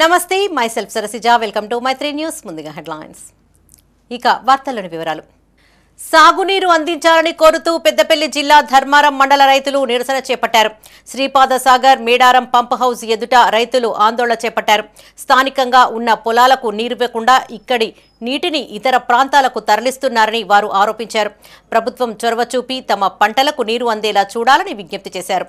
నమస్తే myself Sarasija welcome to Maitri news. ముందుగా headlines. ఇక వార్తల్లోని వివరాలు. సాగునీరు అందించాలని కోరుతూ పెద్దపల్లి జిల్లా ధర్మారం మండల రైతులు నిరసన చేపట్టారు. శ్రీపాద సాగర్ మేడారం పంప్ హౌస్ ఎదుట రైతులు ఆందోళన చేపట్టారు. స్థానికంగా ఉన్న పొలాలకు నీరివ్వకుండా ఇక్కడి నీటిని ఇతర ప్రాంతాలకు తరలిస్తున్నారని వారు ఆరోపించారు. ప్రభుత్వం చొరవ చూపి తమ పంటలకు నీరు అందేలా చూడాలని విజ్ఞప్తి చేశారు.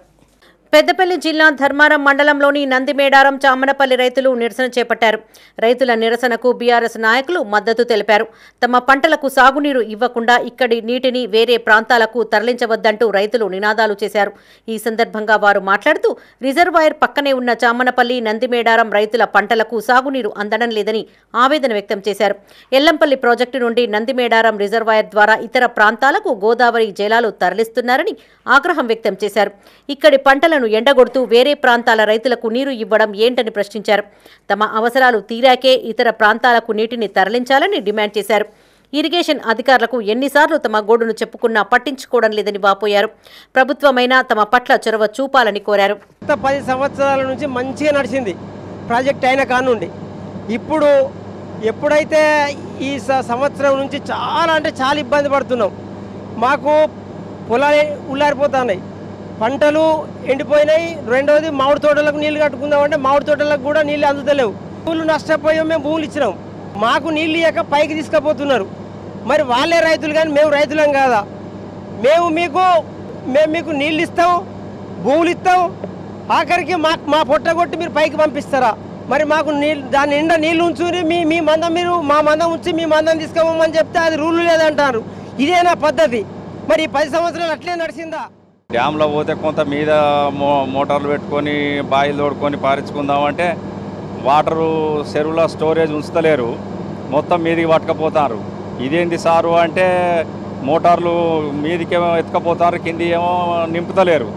పెద్దపల్లి జిల్లా ధర్మారం మండలంలోని నందిమేడారం చామనపల్లి రైతులు నిరసన చేపట్టారు. రైతుల నిరసనకు బీఆర్ఎస్ నాయకులు మద్దతు తెలిపారు. తమ పంటలకు సాగునీరు ఇవ్వకుండా ఇక్కడి నీటిని వేరే ప్రాంతాలకు తరలించవద్దంటూ రైతులు నినాదాలు చేశారు. ఈ సందర్భంగా వారు మాట్లాడుతూ రిజర్వాయర్ పక్కనే ఉన్న చామనపల్లి నందిమేడారం రైతుల పంటలకు సాగునీరు అందడం లేదని ఆవేదన వ్యక్తం చేశారు. ఎల్లంపల్లి ప్రాజెక్టు నుండి నందిమేడారం రిజర్వాయర్ ద్వారా ఇతర ప్రాంతాలకు గోదావరి జలాలు తరలిస్తున్నారని ఆగ్రహం వ్యక్తం చేశారు. ఇక్కడి పంటలను ఎండగొడుతూ వేరే ప్రాంతాల రైతులకు నీరు ఇవ్వడం ఏంటని ప్రశ్నించారు. తమ అవసరాలు తీరాకే ఇతర ప్రాంతాలకు నీటిని తరలించాలని డిమాండ్ చేశారు. ఇరిగేషన్ అధికారులకు ఎన్నిసార్లు తమ గోడును చెప్పుకున్నా పట్టించుకోవడం లేదని వాపోయారు. ప్రభుత్వమైనా తమ పట్ల చొరవ చూపాలని కోరారు. 10 సంవత్సరాల నుంచి మంచిగా నడిచింది ప్రాజెక్ట్ అయిన కానుండి. ఇప్పుడు ఎప్పుడైతే ఈ సంవత్సరం నుంచి చాలా ఇబ్బంది పడుతున్నాం. మాకు పొలాలు ఉల్లారిపోతున్నాయి, పంటలు ఎండిపోయినాయి. రెండవది మామిడి తోటలకు నీళ్లు కట్టుకుందామంటే మామిడి తోటలకు కూడా నీళ్ళు అందుతలేవు. భూములు నష్టపోయాం, మేము భూములు ఇచ్చినాం, మాకు నీళ్ళు ఇయ్యక పైకి తీసుకుపోతున్నారు. మరి వాళ్ళే రైతులు కానీ మేము రైతులం కాదా? మేము మీకు నీళ్ళు ఇస్తాం, భూములు ఇస్తాం, ఆఖరికి మా పొట్ట కొట్టి మీరు పైకి పంపిస్తారా? మరి మాకు దాని నిండా నీళ్ళు ఉంచుని మీ మందం మీరు మా మందం ఉంచి మీ మందం తీసుకోమని చెప్తే అది రూల్ లేదంటారు. ఇదేనా పద్ధతి? మరి 10 సంవత్సరాలు అట్లే నడిచిందా? డ్యామ్లో పోతే కొంత మీద మోటార్లు పెట్టుకొని బాయిలు తోడుకొని పారించుకుందామంటే వాటరు చెరువుల స్టోరేజ్ ఉంచుతలేరు, మొత్తం మీదికి పట్టుకపోతారు. ఇదేంటి సారు అంటే మోటార్లు మీదికేమో ఎత్తుకపోతారు, కింది ఏమో నింపుతలేరు.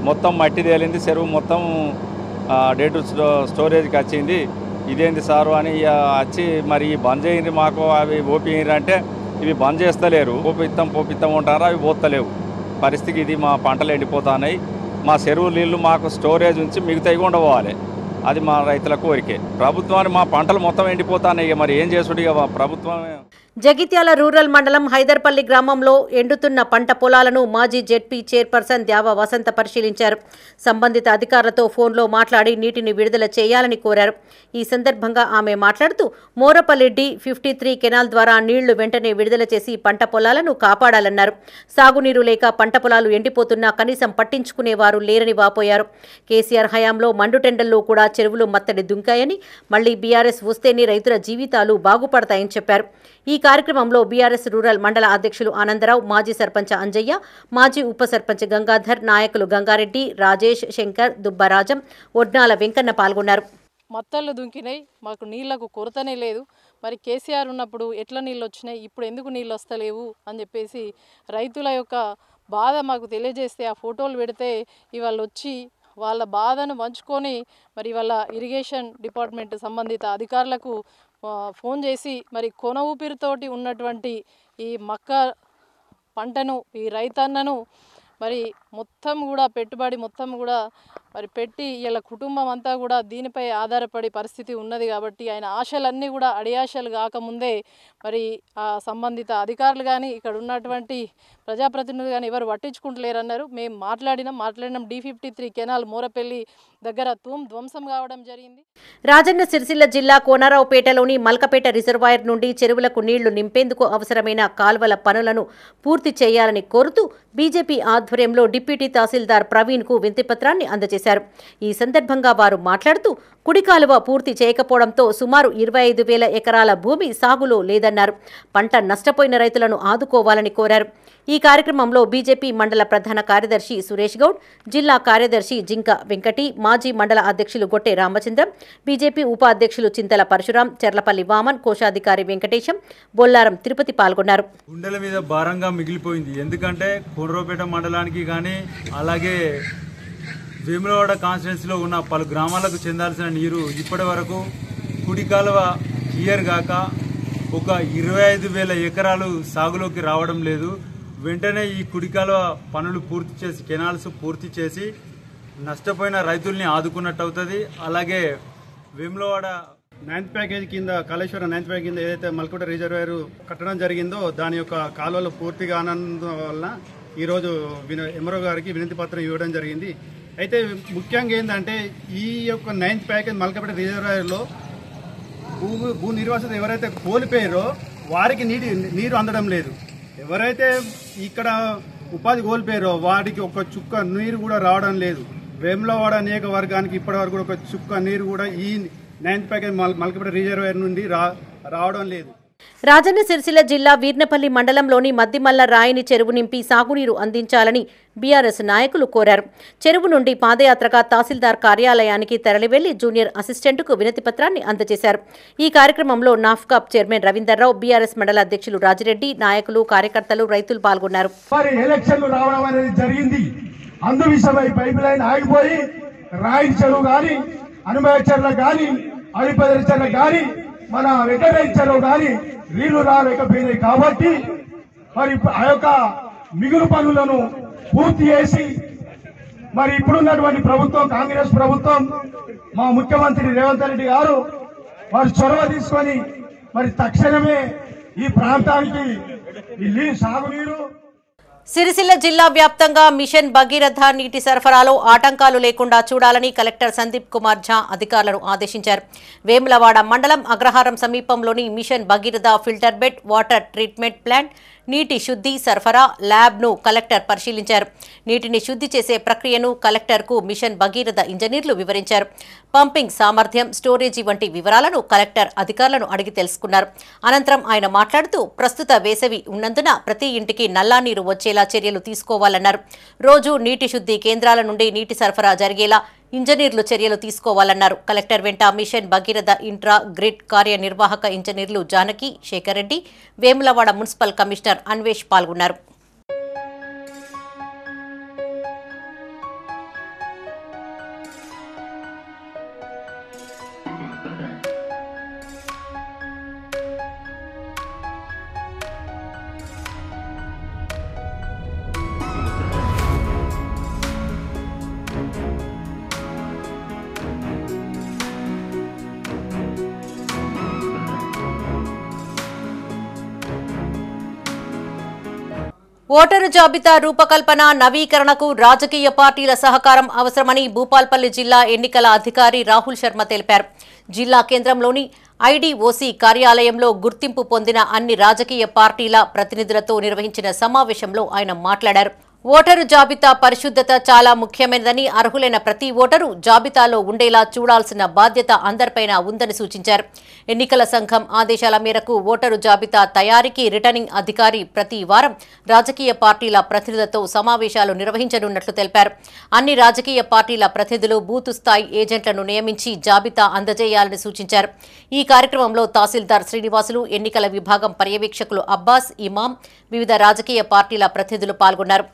మొత్తం మట్టి తేలింది, చెరువు మొత్తం డేటు స్టోరేజ్కి వచ్చింది. ఇదేంటి సారు అని వచ్చి మరి బంద్ చేయండి మాకు అవి ఓపియండి అంటే ఇవి బంద్ చేస్తలేరు. పోపిత్తం ఉంటారు, అవి పోతలేవు. పరిస్థితి ఇది. మా పంటలు ఎండిపోతున్నాయి. మా చెరువు నీళ్ళు మాకు స్టోరేజ్ ఉంచి మిగతాయి కూడా పోవాలి. అది మా రైతుల కోరికే. ప్రభుత్వాన్ని మా పంటలు మొత్తం ఎండిపోతున్నాయి, మరి ఏం చేసుడు ఇక ప్రభుత్వమే. జగిత్యాల రూరల్ మండలం హైదర్పల్లి గ్రామంలో ఎండుతున్న పంట పొలాలను మాజీ జెడ్పీ చైర్పర్సన్ ద్యావ వసంత పరిశీలించారు. సంబంధిత అధికారులతో ఫోన్లో మాట్లాడి నీటిని విడుదల చేయాలని కోరారు. ఈ సందర్భంగా ఆమె మాట్లాడుతూ మోరపల్లి D53 కెనాల్ ద్వారా నీళ్లు వెంటనే విడుదల చేసి పంట పొలాలను కాపాడాలన్నారు. సాగునీరు లేక పంట పొలాలు ఎండిపోతున్నా కనీసం పట్టించుకునేవారు లేరని వాపోయారు. కేసీఆర్ హయాంలో మండుటెండల్లో కూడా చెరువులు మత్తడి దుంకాయని, మళ్లీ బీఆర్ఎస్ వస్తేనే రైతుల జీవితాలు బాగుపడతాయని చెప్పారు. ఈ కార్యక్రమంలో బీఆర్ఎస్ రూరల్ మండల అధ్యక్షులు ఆనందరావు, మాజీ సర్పంచ్ అంజయ్య, మాజీ ఉప సర్పంచ్ గంగాధర్, నాయకులు గంగారెడ్డి, రాజేష్, శంకర్, దుబ్బరాజం, ఒడ్నాల వెంకన్న పాల్గొన్నారు. మత్తళ్ళు దుంకినాయి, మాకు నీళ్లకు కొరతనే లేదు. మరి కేసీఆర్ ఉన్నప్పుడు ఎట్లా నీళ్ళు వచ్చినాయి, ఇప్పుడు ఎందుకు నీళ్ళు వస్తలేవు అని చెప్పేసి రైతుల యొక్క బాధ మాకు తెలియజేస్తే ఆ ఫోటోలు పెడితే ఇవాళ వచ్చి వాళ్ళ బాధను పంచుకొని మరి వాళ్ళ ఇరిగేషన్ డిపార్ట్మెంట్ సంబంధిత అధికారులకు ఫోన్ చేసి మరి కొన ఊపిరితోటి ఉన్నటువంటి ఈ మక్క పంటను, ఈ రైతన్నను మరి మొత్తం కూడా పెట్టుబడి మొత్తం కూడా మరి పెట్టి ఇలా కుటుంబం అంతా కూడా దీనిపై ఆధారపడి పరిస్థితి ఉన్నది. కాబట్టి ఆయన ఆశలన్నీ కూడా అడియాశలు కాకముందే మరి ఆ సంబంధిత అధికారులు కానీ ఇక్కడ ఉన్నటువంటి ప్రజాప్రతినిధులు కానీ ఎవరు పట్టించుకుంటలేరన్నారు. మేము మాట్లాడినాం. D53 కెనాల్ మోరపల్లి దగ్గర ధ్వంసం కావడం జరిగింది. రాజన్న సిరిసిల్ల జిల్లా కోనరావుపేటలోని మల్కపేట రిజర్వాయర్ నుండి చెరువులకు నీళ్లు నింపేందుకు అవసరమైన కాల్వల పనులను పూర్తి చేయాలని కోరుతూ బీజేపీ ఆధ్వర్యంలో డిప్యూటీ తహసీల్దార్ ప్రవీణ్ కు వినతిపత్రాన్ని అందజేశారు. ఈ సందర్భంగా వారు మాట్లాడుతూ కుడి కాలువ పూర్తి చేయకపోవడంతో సుమారు 25,000 ఎకరాల భూమి సాగులో లేదన్నారు. పంట నష్టపోయిన రైతులను ఆదుకోవాలని కోరారు. ఈ కార్యక్రమంలో బీజేపీ మండల ప్రధాన కార్యదర్శి సురేష్ గౌడ్, జిల్లా కార్యదర్శి జింక వెంకటి, మాజీ మండల అధ్యక్షులు గొట్టె రామచంద్రం, బీజేపీ ఉపాధ్యక్షులు చింతల పరశురాం, చెర్లపల్లి వామన్, కోశాధికారి వెంకటేశం, బొల్లారం తిరుపతి పాల్గొన్నారు. గుండెల మీద భారంగా మిగిలిపోయింది. ఎందుకంటే కోనరావుపేట మండలానికి కానీ అలాగే వేములవాడ కాన్స్టిట్యున్సీలో ఉన్న పలు గ్రామాలకు చెందాల్సిన నీరు ఇప్పటి వరకు కుడి కాలువ క్లియర్ గాక ఒక 25,000 ఎకరాలు సాగులోకి రావడం లేదు. వెంటనే ఈ కుడి కాలువ పనులు పూర్తి చేసి, కెనాల్స్ పూర్తి చేసి నష్టపోయిన రైతుల్ని ఆదుకున్నట్టు అవుతుంది. అలాగే వేములవాడ 9th ప్యాకేజ్ కింద కాళేశ్వరం 9th ప్యాకేజ్ కింద ఏదైతే మల్కుట రిజర్వాయర్ కట్టడం జరిగిందో దాని యొక్క కాలువలు పూర్తిగా ఆనందం వల్ల ఈరోజు ఎంఆర్ఓ గారికి వినతి పత్రం ఇవ్వడం జరిగింది. అయితే ముఖ్యంగా ఏంటంటే ఈ యొక్క 9th ప్యాకేజ్ మల్కపేట రిజర్వాయర్లో భూ నిర్వాసితులు ఎవరైతే కోల్పోయారో వారికి నీరు అందడం లేదు. ఎవరైతే ఇక్కడ ఉపాధి కోల్పోయారో వారికి ఒక చుక్క నీరు కూడా రావడం లేదు. వేములవాడ నియోజకవర్గానికి ఇప్పటి వరకు కూడా ఒక చుక్క నీరు కూడా ఈ 9th ప్యాకేజ్ మల్కపేట రిజర్వాయర్ నుండి రావడం లేదు. రాజన్న సిరిసిల్ల జిల్లా వీర్నపల్లి మండలంలోని మద్దిమల్ల రాయిని చెరువు నింపి సాగునీరు అందించాలని బీఆర్ఎస్ నాయకులు కోరారు. చెరువు నుండి పాదయాత్రగా తహసీల్దార్ కార్యాలయానికి తరలివెళ్లి జూనియర్ అసిస్టెంట్కు వినతి పత్రాన్ని అందజేశారు. ఈ కార్యక్రమంలో నాఫ్కాప్ చైర్మన్ రవీందర్రావు, బీఆర్ఎస్ మండల అధ్యక్షులు రాజిరెడ్డి, నాయకులు, కార్యకర్తలు, రైతులు పాల్గొన్నారు. ఎలక్షన్లు రావడం అనేది జరిగింది. అందు విషయమై పైప్ లైన్ ఆగిపోయి రాయి చెరువు గాని, అనుమయ చెరువులు గాని, అడిపదరి చెరువులు గాని, మన వెంకటేశ్వర చెరువు గాని నీళ్లు రాలేకపోయినాయి. కాబట్టి మరి ఆ యొక్క మిగులు పనులను పూర్తి చేసి మరి ఇప్పుడున్నటువంటి ప్రభుత్వం, కాంగ్రెస్ ప్రభుత్వం, మా ముఖ్యమంత్రి రేవంత్ రెడ్డి గారు వారు చొరవ తీసుకొని మరి తక్షణమే ఈ ప్రాంతానికి సాగునీరు. సిరిసిల్ల జిల్లా వ్యాప్తంగా మిషన్ భగీరథ నీటి సరఫరాలో ఆటంకాలు లేకుండా చూడాలని కలెక్టర్ సందీప్ కుమార్ ఝా అధికారులను ఆదేశించారు. వేములవాడ మండలం అగ్రహారం సమీపంలోని mission Bhagiratha filter bed, water treatment plant, నీటి శుద్ధి సరఫరా ల్యాబ్ను కలెక్టర్ పరిశీలించారు. నీటిని శుద్ధి చేసే ప్రక్రియను కలెక్టర్కు మిషన్ భగీరథ ఇంజనీర్లు వివరించారు. పంపింగ్ సామర్థ్యం, స్టోరేజీ వంటి వివరాలను కలెక్టర్ అధికారులను అడిగి తెలుసుకున్నారు. అనంతరం ఆయన మాట్లాడుతూ ప్రస్తుత వేసవి ఉన్నందున ప్రతి ఇంటికి నల్లా నీరు వచ్చేలా చర్యలు తీసుకోవాలన్నారు. రోజు నీటి శుద్ధి కేంద్రాల నుండి నీటి సరఫరా జరిగేలా ఇంజనీర్లు చర్యలు తీసుకోవాలన్నారు. కలెక్టర్ వెంట మిషన్ భగీరథ ఇంట్రా గ్రిడ్ కార్యనిర్వాహక ఇంజనీర్లు జానకి, శేఖర్ రెడ్డి, వేములవాడ మున్సిపల్ కమిషనర్ అన్వేష్ పాల్గొన్నారు. ఓటరు జాబితా రూపకల్పన, నవీకరణకు రాజకీయ పార్టీల సహకారం అవసరమని భూపాల్పల్లి జిల్లా ఎన్నికల అధికారి రాహుల్ శర్మ తెలిపారు. జిల్లా కేంద్రంలోని ఐడీఓసీ కార్యాలయంలో గుర్తింపు పొందిన అన్ని రాజకీయ పార్టీల ప్రతినిధులతో నిర్వహించిన సమావేశంలో ఆయన మాట్లాడారు. ఓటరు జాబితా పరిశుద్ధత చాలా ముఖ్యమైనదని, అర్హులైన ప్రతి ఓటరు జాబితాలో ఉండేలా చూడాల్సిన బాధ్యత అందరిపైన ఉందని సూచించారు. ఎన్నికల సంఘం ఆదేశాల మేరకు ఓటరు జాబితా తయారీకి రిటర్నింగ్ అధికారి ప్రతి వారం రాజకీయ పార్టీల ప్రతినిధులతో సమావేశాలు నిర్వహించనున్నట్లు తెలిపారు. అన్ని రాజకీయ పార్టీల ప్రతినిధులు బూతు స్థాయి ఏజెంట్లను నియమించి జాబితా అందజేయాలని సూచించారు. ఈ కార్యక్రమంలో తహసీల్దార్ శ్రీనివాసులు, ఎన్నికల విభాగం పర్యవేక్షకులు అబ్బాస్, ఇమాం, వివిధ రాజకీయ పార్టీల ప్రతినిధులు పాల్గొన్నారు.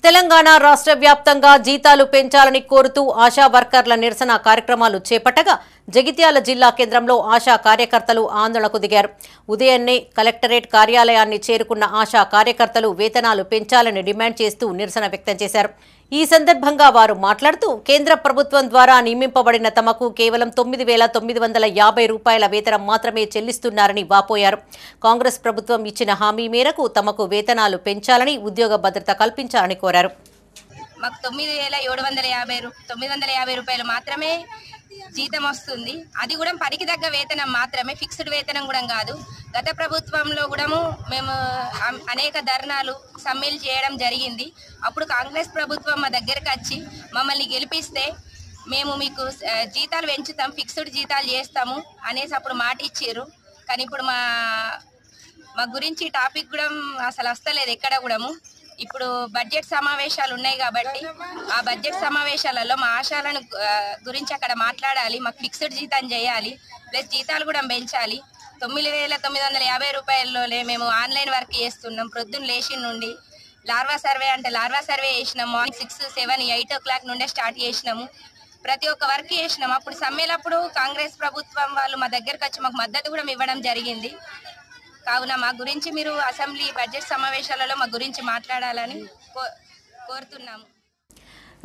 తెలంగాణ రాష్ట్ర వ్యాప్తంగా జీతాలు పెంచాలని కోరుతూ ఆశా వర్కర్ల నిరసన కార్యక్రమాలు చేపట్టగా జగిత్యాల జిల్లా కేంద్రంలో ఆశా కార్యకర్తలు ఆందోళనకు దిగారు. ఉదయాన్నే కలెక్టరేట్ కార్యాలయాన్ని చేరుకున్న ఆశా కార్యకర్తలు వేతనాలు పెంచాలని డిమాండ్ చేస్తూ నిరసన వ్యక్తం చేశారు. ఈ సందర్భంగా వారు మాట్లాడుతూ కేంద్ర ప్రభుత్వం ద్వారా నియమింపబడిన తమకు కేవలం 9,950 రూపాయల వేతనం మాత్రమే చెల్లిస్తున్నారని వాపోయారు. కాంగ్రెస్ ప్రభుత్వం ఇచ్చిన హామీ మేరకు తమకు వేతనాలు పెంచాలని, ఉద్యోగ భద్రత కల్పించాలని కోరారు. మాకు 9,950 రూపాయలు మాత్రమే జీతం వస్తుంది. అది కూడా పనికి తగ్గ వేతనం మాత్రమే, ఫిక్స్డ్ వేతనం కూడా కాదు. గత ప్రభుత్వంలో కూడా మేము అనేక ధర్నాలు, సమ్మెలు చేయడం జరిగింది. అప్పుడు కాంగ్రెస్ ప్రభుత్వం మా దగ్గరకు వచ్చి మమ్మల్ని గెలిపిస్తే మేము మీకు జీతాలు పెంచుతాం, ఫిక్స్డ్ జీతాలు చేస్తాము అనేసి అప్పుడు మాట ఇచ్చారు. కానీ ఇప్పుడు మా గురించి టాపిక్ కూడా అసలు వస్తలేదు ఎక్కడ కూడా. ఇప్పుడు బడ్జెట్ సమావేశాలు ఉన్నాయి కాబట్టి ఆ బడ్జెట్ సమావేశాలలో మా ఆశాలను గురించి అక్కడ మాట్లాడాలి. మాకు ఫిక్స్డ్ జీతం చేయాలి, ప్లస్ జీతాలు కూడా పెంచాలి. 9,950 రూపాయల్లోనే మేము ఆన్లైన్ వర్క్ చేస్తున్నాం. ప్రొద్దున లేచి నుండి లార్వా సర్వే చేసినాం. మార్నింగ్ 6, 7, 8 o'clock నుండే స్టార్ట్ చేసినాము. ప్రతి ఒక్క వర్క్ చేసినాము. అప్పుడు సమ్మెలప్పుడు కాంగ్రెస్ ప్రభుత్వం వాళ్ళు మా దగ్గరకు వచ్చి మాకు మద్దతు కూడా ఇవ్వడం జరిగింది. కావున మా గురించి మీరు అసెంబ్లీ బడ్జెట్ సమావేశాలలో మా గురించి మాట్లాడాలని కోరుతున్నాము.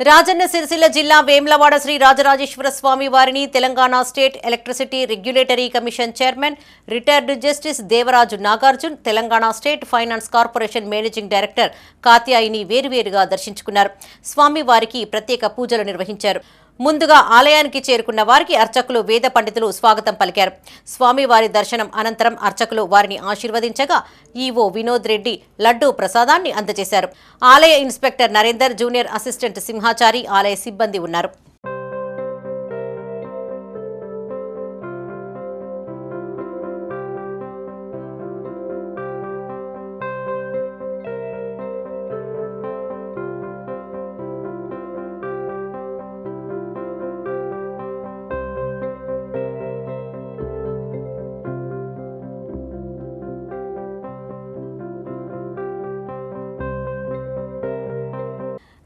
రాజన్న సిరిసిల్ల జిల్లా వేములవాడ శ్రీ రాజరాజేశ్వర స్వామి వారిని Telangana state electricity regulatory commission chairman retired justice Devaraju Nagarjun, Telangana state finance corporation managing director Katyayani వేరువేరుగా దర్శించుకున్నారు. స్వామివారికి ప్రత్యేక పూజలు నిర్వహించారు. ముందుగా ఆలయానికి చేరుకున్న వారికి అర్చకులు, వేద పండితులు స్వాగతం పలికారు. స్వామివారి దర్శనం అనంతరం అర్చకులు వారిని ఆశీర్వదించగా ఈవో వినోద్ రెడ్డి లడ్డూ ప్రసాదాన్ని అందజేశారు. ఆలయ inspector Narender, junior assistant Simhachari, ఆలయ సిబ్బంది ఉన్నారు.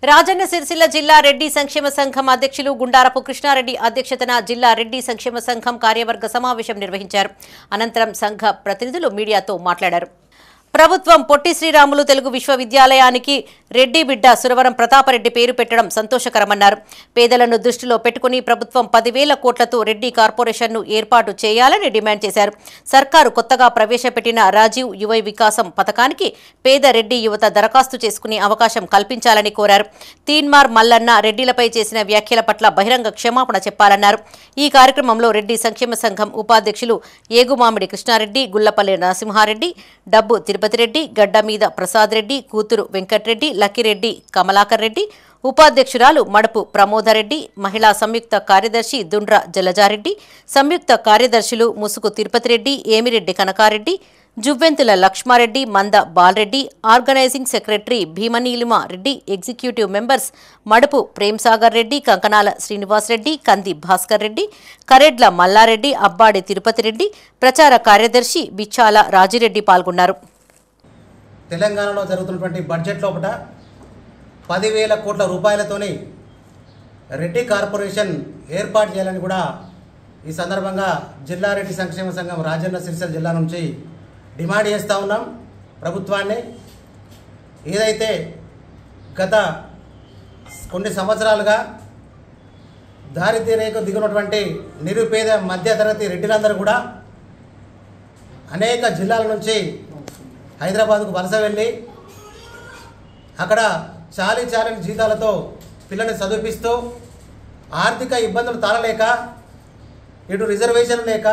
రాజన్న సిరిసిల్ల జిల్లా రెడ్డి సంక్షేమ సంఘం అధ్యక్షులు గుండారపు కృష్ణారెడ్డి అధ్యక్షతన జిల్లా రెడ్డి సంక్షేమ సంఘం కార్యవర్గ సమావేశం నిర్వహించారు. అనంతరం సంఘ ప్రతినిధులు మీడియాతో మాట్లాడారు. ప్రభుత్వం పొట్టి శ్రీరాములు తెలుగు విశ్వవిద్యాలయానికి రెడ్డి బిడ్డ సురవరం ప్రతాపరెడ్డి పేరు పెట్టడం సంతోషకరమన్నారు. పేదలను దృష్టిలో పెట్టుకుని ప్రభుత్వం 10,000 కోట్లతో రెడ్డి కార్పొరేషన్ను ఏర్పాటు చేయాలని డిమాండ్ చేశారు. సర్కారు కొత్తగా ప్రవేశపెట్టిన రాజీవ్ యువ వికాసం పథకానికి పేద రెడ్డి యువత దరఖాస్తు చేసుకునే అవకాశం కల్పించాలని కోరారు. తీన్మార్ మల్లన్న రెడ్డిలపై చేసిన వ్యాఖ్యల పట్ల బహిరంగ క్షమాపణ చెప్పాలన్నారు. ఈ కార్యక్రమంలో రెడ్డి సంక్షేమ సంఘం ఉపాధ్యక్షులు ఏగుమామిడి కృష్ణారెడ్డి, గుల్లపల్లి నరసింహారెడ్డి, డబ్బు తిరుపతిరెడ్డి, గడ్డమీద ప్రసాద్ రెడ్డి, కూతురు వెంకట్రెడ్డి, లక్కిరెడ్డి, కమలాకర్ రెడ్డి, ఉపాధ్యక్షురాలు మడుపు ప్రమోదరెడ్డి, మహిళా సంయుక్త కార్యదర్శి దుండ్ర జలజారెడ్డి, సంయుక్త కార్యదర్శులు ముసుగు Tirupathireddy, Emireddy Kanaka Reddy, Juvventula Lakshmareddy, Manda Balareddy, organising secretary Bhimanilima Reddy, executive members Madupu Premsagar Reddy, Kankanala Srinivasareddy, Kandi Bhaskar Reddy, Karedla Mallareddy, అబ్బాడి Tirupathireddy, ప్రచార కార్యదర్శి బిచ్చాల రాజిరెడ్డి పాల్గొన్నారు. తెలంగాణలో జరుగుతున్నటువంటి బడ్జెట్ లోపల 10,000 కోట్ల రూపాయలతోని రెడ్డి కార్పొరేషన్ ఏర్పాటు చేయాలని కూడా ఈ సందర్భంగా జిల్లా రెడ్డి సంక్షేమ సంఘం రాజన్న సిరిసిల్ల జిల్లా నుంచి డిమాండ్ చేస్తూ ఉన్నాం. ప్రభుత్వాన్ని ఏదైతే గత కొన్ని సంవత్సరాలుగా దారిద్ర్య రేఖకు దిగునటువంటి నిరుపేద మధ్యతరగతి రెడ్డిలందరూ కూడా అనేక జిల్లాల నుంచి హైదరాబాద్కు వలస వెళ్ళి అక్కడ చాలని జీతాలతో పిల్లల్ని చదివిపిస్తూ ఆర్థిక ఇబ్బందులు తాళలేక, ఇటు రిజర్వేషన్ లేక,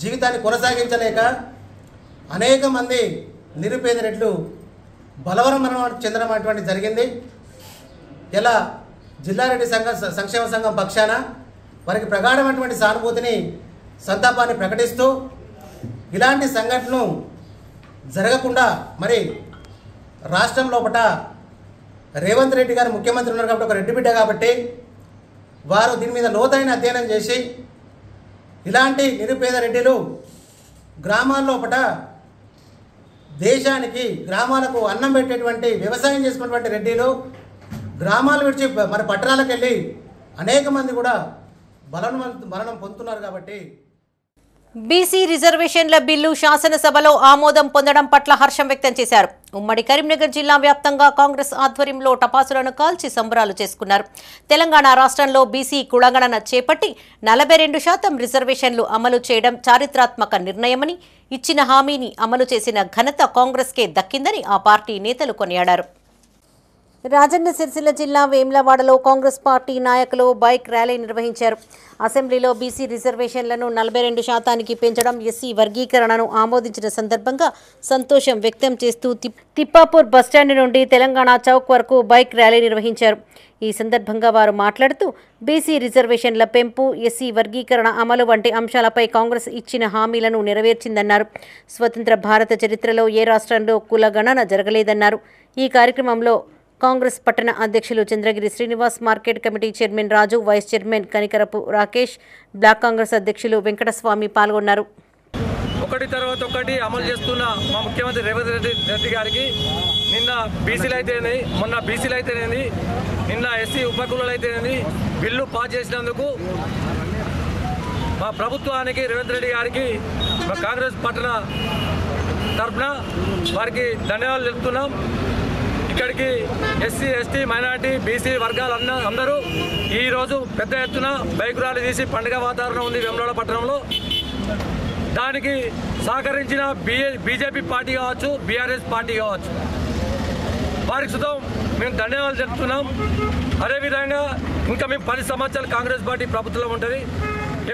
జీవితాన్ని కొనసాగించలేక అనేక మంది నిరుపేద రెడ్లు బలవరం చెందడం అటువంటి జరిగింది. ఇలా జిల్లారెడ్డి సంక్షేమ సంఘం పక్షాన వారికి ప్రగాఢమైనటువంటి సానుభూతిని, సంతాపాన్ని ప్రకటిస్తూ ఇలాంటి సంఘటనలు జరగకుండా మరి రాష్ట్రం లోపల రేవంత్ రెడ్డి గారు ముఖ్యమంత్రి ఉన్నారు కాబట్టి, ఒక రెడ్డి బిడ్డ కాబట్టి వారు దీని మీద లోతైన అధ్యయనం చేసి ఇలాంటి నిరుపేద రెడ్డిలు గ్రామాల్లోపట దేశానికి, గ్రామాలకు అన్నం పెట్టేటువంటి, వ్యవసాయం చేసుకున్నటువంటి రెడ్డిలు గ్రామాలు విడిచి మరి పట్టణాలకు వెళ్ళి అనేక మంది కూడా మరణం పొందుతున్నారు. కాబట్టి బీసీ రిజర్వేషన్ల బిల్లు శాసనసభలో ఆమోదం పొందడం పట్ల హర్షం వ్యక్తం చేశారు. ఉమ్మడి కరీంనగర్ జిల్లా వ్యాప్తంగా కాంగ్రెస్ ఆధ్వర్యంలో టపాసులను కాల్చి సంబరాలు చేసుకున్నారు. తెలంగాణ రాష్ట్రంలో బీసీ కులగణన చేపట్టి 42% రిజర్వేషన్లు అమలు చేయడం చారిత్రాత్మక నిర్ణయమని, ఇచ్చిన హామీని అమలు చేసిన ఘనత కాంగ్రెస్కే దక్కిందని ఆ పార్టీ నేతలు కొనియాడారు. రాజన్న సిరిసిల్ల జిల్లా వేములవాడలో కాంగ్రెస్ పార్టీ నాయకులు బైక్ ర్యాలీ నిర్వహించారు. అసెంబ్లీలో బీసీ రిజర్వేషన్లను 42% పెంచడం, ఎస్సీ వర్గీకరణను ఆమోదించిన సందర్భంగా సంతోషం వ్యక్తం చేస్తూ తిప్పాపూర్ బస్టాండ్ నుండి తెలంగాణ చౌక్ వరకు బైక్ ర్యాలీ నిర్వహించారు. ఈ సందర్భంగా వారు మాట్లాడుతూ బీసీ రిజర్వేషన్ల పెంపు, ఎస్సీ వర్గీకరణ అమలు వంటి అంశాలపై కాంగ్రెస్ ఇచ్చిన హామీలను నెరవేర్చిందన్నారు. స్వతంత్ర భారత చరిత్రలో ఏ రాష్ట్రంలో కులగణన జరగలేదన్నారు. ఈ కార్యక్రమంలో కాంగ్రెస్ పట్టణ అధ్యక్షులు Chandragiri Srinivas, market committee chairman Raju, vice chairman Kanikarapu Rakesh, block Congress అధ్యక్షులు వెంకటస్వామి పాల్గొన్నారు. ఒకటి తర్వాత ఒకటి అమలు చేస్తున్న మా ముఖ్యమంత్రి రేవంత్ రెడ్డి గారికి నిన్న బీసీలు అయితేనే, మొన్న బీసీలు అయితేనేది, నిన్న ఎస్సీ ఉపకులాలు అయితేనేది బిల్లు పాస్ చేసినందుకు మా ప్రభుత్వానికి రేవంత్ రెడ్డి గారికి మా కాంగ్రెస్ పట్టణ తరఫున వారికి ధన్యవాదాలు తెలుపుతున్నాం. ఇక్కడికి ఎస్సీ, ఎస్టీ, మైనార్టీ, బీసీ వర్గాలు అందరూ ఈరోజు పెద్ద ఎత్తున బైక్ ర్యాలీ తీసి పండుగ వాతావరణం ఉంది వేములవాడ పట్టణంలో. దానికి సహకరించిన బీజేపీ పార్టీ కావచ్చు, బీఆర్ఎస్ పార్టీ కావచ్చు, వారికి సుతం మేము ధన్యవాదాలు చెప్తున్నాం. అదేవిధంగా ఇంకా మేము 10 సంవత్సరాలు కాంగ్రెస్ పార్టీ ప్రభుత్వంలో ఉంటుంది.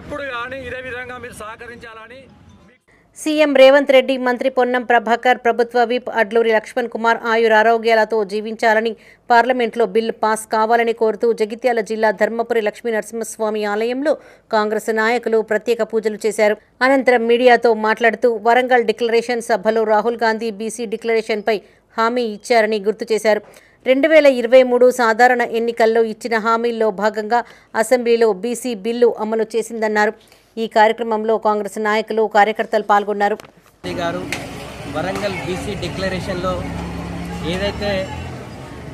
ఎప్పుడు కానీ ఇదే విధంగా మీరు సహకరించాలని సీఎం రేవంత్ రెడ్డి, మంత్రి పొన్నం ప్రభాకర్, ప్రభుత్వ విప్ అడ్లూరి లక్ష్మణ్ కుమార్ ఆయురారోగ్యాలతో జీవించాలని, పార్లమెంట్లో బిల్లు పాస్ కావాలని కోరుతూ జగిత్యాల జిల్లా ధర్మపురి లక్ష్మీ నరసింహస్వామి ఆలయంలో కాంగ్రెస్ నాయకులు ప్రత్యేక పూజలు చేశారు. అనంతరం మీడియాతో మాట్లాడుతూ వరంగల్ డిక్లరేషన్ సభలో రాహుల్ గాంధీ బీసీ డిక్లరేషన్పై హామీ ఇచ్చారని గుర్తు చేశారు. 2023 సాధారణ ఎన్నికల్లో ఇచ్చిన హామీల్లో భాగంగా అసెంబ్లీలో బీసీ బిల్లు అమలు చేసిందన్నారు. ఈ కార్యక్రమంలో కాంగ్రెస్ నాయకులు, కార్యకర్తలు పాల్గొన్నారు. గారు వరంగల్ బీసీ డిక్లరేషన్లో ఏదైతే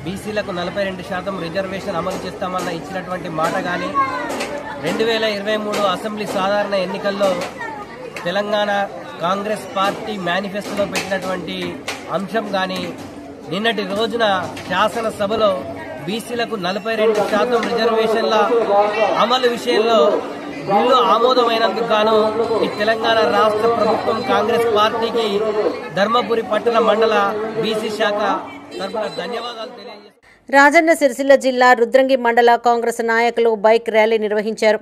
బీసీలకు 42% రిజర్వేషన్ అమలు చేస్తామన్న ఇచ్చినటువంటి మాట కానీ, 2023 అసెంబ్లీ సాధారణ ఎన్నికల్లో తెలంగాణ కాంగ్రెస్ పార్టీ మేనిఫెస్టోలో పెట్టినటువంటి అంశం కానీ, నిన్నటి రోజున శాసనసభలో బీసీలకు 42% రిజర్వేషన్ల అమలు విషయంలో బిల్లు ఆమోదమైనందుకు గాను ఈ తెలంగాణ రాష్ట్ర ప్రభుత్వం కాంగ్రెస్ పార్టీకి ధర్మపురి పట్టణ మండల బీసీ శాఖ తరఫున ధన్యవాదాలు తెలియజేస్తారు. రాజన్న సిరిసిల్ల జిల్లా రుద్రంగి మండల కాంగ్రెస్ నాయకులు బైక్ ర్యాలీ నిర్వహించారు.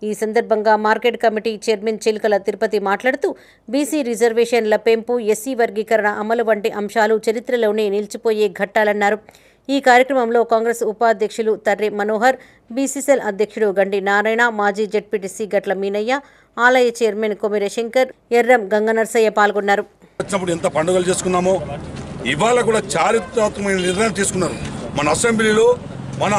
ఈ సందర్భంగా market committee chairman Chilukala Tirupati మాట్లాడుతూ బీసీ రిజర్వేషన్ల పెంపు, ఎస్సీ వర్గీకరణ అమలు వంటి అంశాలు చరిత్రలోనే నిలిచిపోయే ఘట్టాలన్నారు. ఈ కార్యక్రమంలో కాంగ్రెస్ ఉపాధ్యక్షులు తర్రె మనోహర్, బీసీసీఎల్ అధ్యక్షుడు గండి నారాయణ, మాజీ జెడ్పీటీసీ గట్ల మీనయ్య, ఆలయ చైర్మన్ కొమిరె శంకర్, ఎర్రం గంగనర్సయ్య పాల్గొన్నారు. ఎంత పండుగలు చేసుకున్నామో ఇవాళ కూడా చారిత్రాత్మకమైన నిర్ణయం తీసుకున్నారు. మన అసెంబ్లీలో మన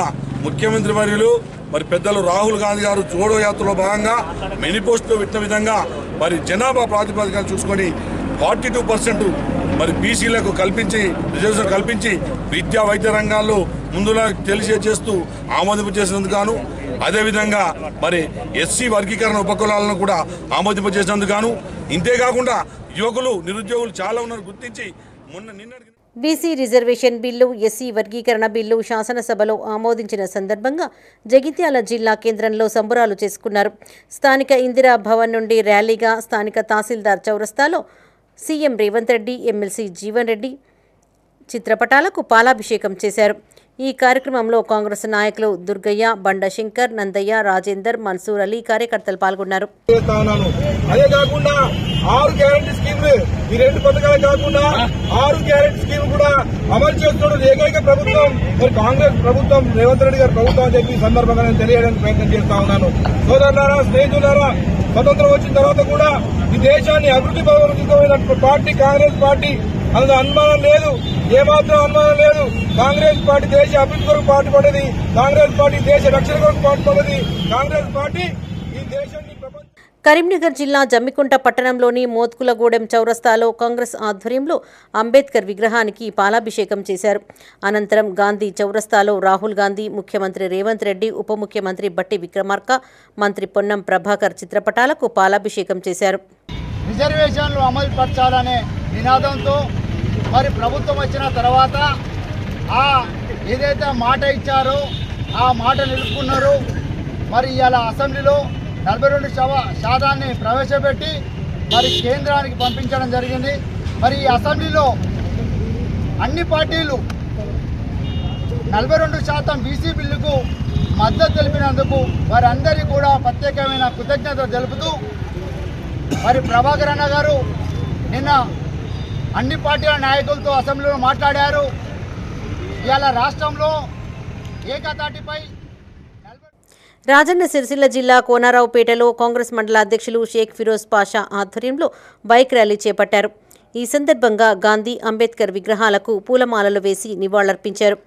ముఖ్యమంత్రి వర్యులు మరి పెద్దలు రాహుల్ గాంధీ గారు జోడో యాత్రలో భాగంగా మేనిఫెస్టోలో పెట్టిన విధంగా మరి జనాభా ప్రాతిపదికన చూసుకొని 42% మరి బీసీలకు కల్పించి, రిజర్వేషన్ కల్పించి విద్యా వైద్య రంగాల్లో ముందులా తెలియజేస్తూ ఆమోదింపు చేసినందుకు గాను, అదేవిధంగా మరి ఎస్సీ వర్గీకరణ ఉపకులాలను కూడా ఆమోదింపు చేసినందుకు గాను, ఇంతేకాకుండా యువకులు, నిరుద్యోగులు చాలా ఉన్నారు గుర్తించి నిన్న బీసీ రిజర్వేషన్ బిల్లు, ఎస్సీ వర్గీకరణ బిల్లు శాసనసభలో ఆమోదించిన సందర్భంగా జగిత్యాల జిల్లా కేంద్రంలో సంబరాలు చేసుకున్నారు. స్థానిక ఇందిరా భవన్ నుండి ర్యాలీగా స్థానిక తహసీల్దార్ చౌరస్తాలో సీఎం రేవంత్ రెడ్డి, ఎమ్మెల్సీ జీవన్ రెడ్డి చిత్రపటాలకు పాలాభిషేకం చేశారు. ఈ కార్యక్రమంలో కాంగ్రెస్ నాయకులు దుర్గయ్య, బండ శంకర్, నందయ్య, రాజేందర్, మన్సూర్ అలీ, కార్యకర్తలు పాల్గొన్నారు. అదే కాకుండా 6 గ్యారెంటీ స్కీమ్లు, ఈ 2 పథకాలు కాకుండా 6 గ్యారెంటీ స్కీమ్ కూడా అమలు చేస్తున్న ఏకైక ప్రభుత్వం మరి కాంగ్రెస్ ప్రభుత్వం, రేవంత్ రెడ్డి గారి ప్రభుత్వం అని చెప్పి సందర్భంగా నేను తెలియడానికి ప్రయత్నం చేస్తా ఉన్నాను. సోదరులారా, స్నేహితులారా, స్వతంత్రం వచ్చిన తర్వాత కూడా ఈ దేశాన్ని అభివృద్ధి పరమైన పార్టీ కాంగ్రెస్ పార్టీ, అందులో అనుమానం లేదు, ఏమాత్రం అనుమానం లేదు. కాంగ్రెస్ పార్టీ దేశ అభివృద్ధి కొరకు పాటుపడేది, కాంగ్రెస్ పార్టీ దేశ రక్షణ కొరకు పాటుపడేది, కాంగ్రెస్ పార్టీ ఈ దేశాన్ని కరీంనగర్ జిల్లా జమ్మికుంట పట్టణంలోని మోత్కులగూడెం చౌరస్తాలో కాంగ్రెస్ ఆధ్వర్యంలో అంబేద్కర్ విగ్రహానికి పాలాభిషేకం చేశారు. అనంతరం గాంధీ చౌరస్తాలో రాహుల్ గాంధీ, ముఖ్యమంత్రి రేవంత్ రెడ్డి, ఉప ముఖ్యమంత్రి బట్టి విక్రమార్క, మంత్రి పొన్నం ప్రభాకర్ చిత్రపటాలకు పాలాభిషేకం చేశారు. రిజర్వేషన్లు అమలు పరచాలనే నినాదంతో మరి ప్రభుత్వం వచ్చిన తర్వాత ఏదైతే మాట ఇచ్చారో ఆ మాట నిలుపుకున్నారు. మరి ఇవాళ అసెంబ్లీలో 42% ప్రవేశపెట్టి మరి కేంద్రానికి పంపించడం జరిగింది. మరి ఈ అసెంబ్లీలో అన్ని పార్టీలు 42% బీసీ బిల్లుకు మద్దతు తెలిపినందుకు వారందరికీ కూడా ప్రత్యేకమైన కృతజ్ఞతలు తెలుపుతూ మరి ప్రభాకర్ అన్న గారు నిన్న అన్ని పార్టీల నాయకులతో అసెంబ్లీలో మాట్లాడారు. ఇవాళ రాష్ట్రంలో ఏకతాటిపై రాజన్న సిరిసిల్ల జిల్లా కోనరావుపేటలో కాంగ్రెస్ మండల అధ్యక్షులు షేక్ ఫిరోజ్ పాషా ఆధ్వర్యంలో బైక్ ర్యాలీ చేపట్టారు. ఈ సందర్భంగా గాంధీ, అంబేద్కర్ విగ్రహాలకు పూలమాలలు వేసి నివాళులర్పించారు.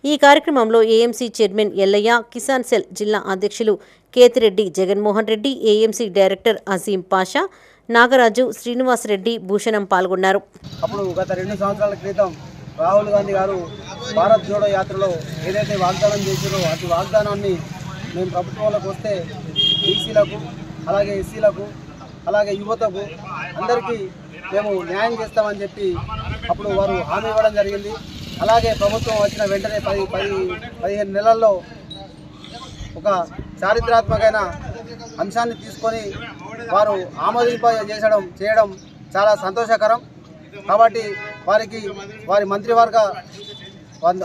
ఈ కార్యక్రమంలో AMC chairman Ellaiah, Kisan cell జిల్లా అధ్యక్షులు కేతిరెడ్డి జగన్మోహన్ రెడ్డి, ఏఎంసీ డైరెక్టర్ అజీం పాషా, నాగరాజు, శ్రీనివాసరెడ్డి, భూషణం పాల్గొన్నారు. అప్పుడు గత 2 సంవత్సరాల క్రితం రాహుల్ గాంధీ గారు భారత్ జోడో యాత్రలో ఏదైతే వాగ్దానం చేశారో అటు వాగ్దానాన్ని మేము ప్రభుత్వంలోకి వస్తే బీసీలకు, అలాగే ఎస్సీలకు, అలాగే యువతకు అందరికీ మేము న్యాయం చేస్తామని చెప్పి అప్పుడు వారు హామీ ఇవ్వడం జరిగింది. అలాగే ప్రభుత్వం వచ్చిన వెంటనే 15 నెలల్లో ఒక చారిత్రాత్మకమైన అంశాన్ని తీసుకొని వారు చేయడం చాలా సంతోషకరం. కాబట్టి వారి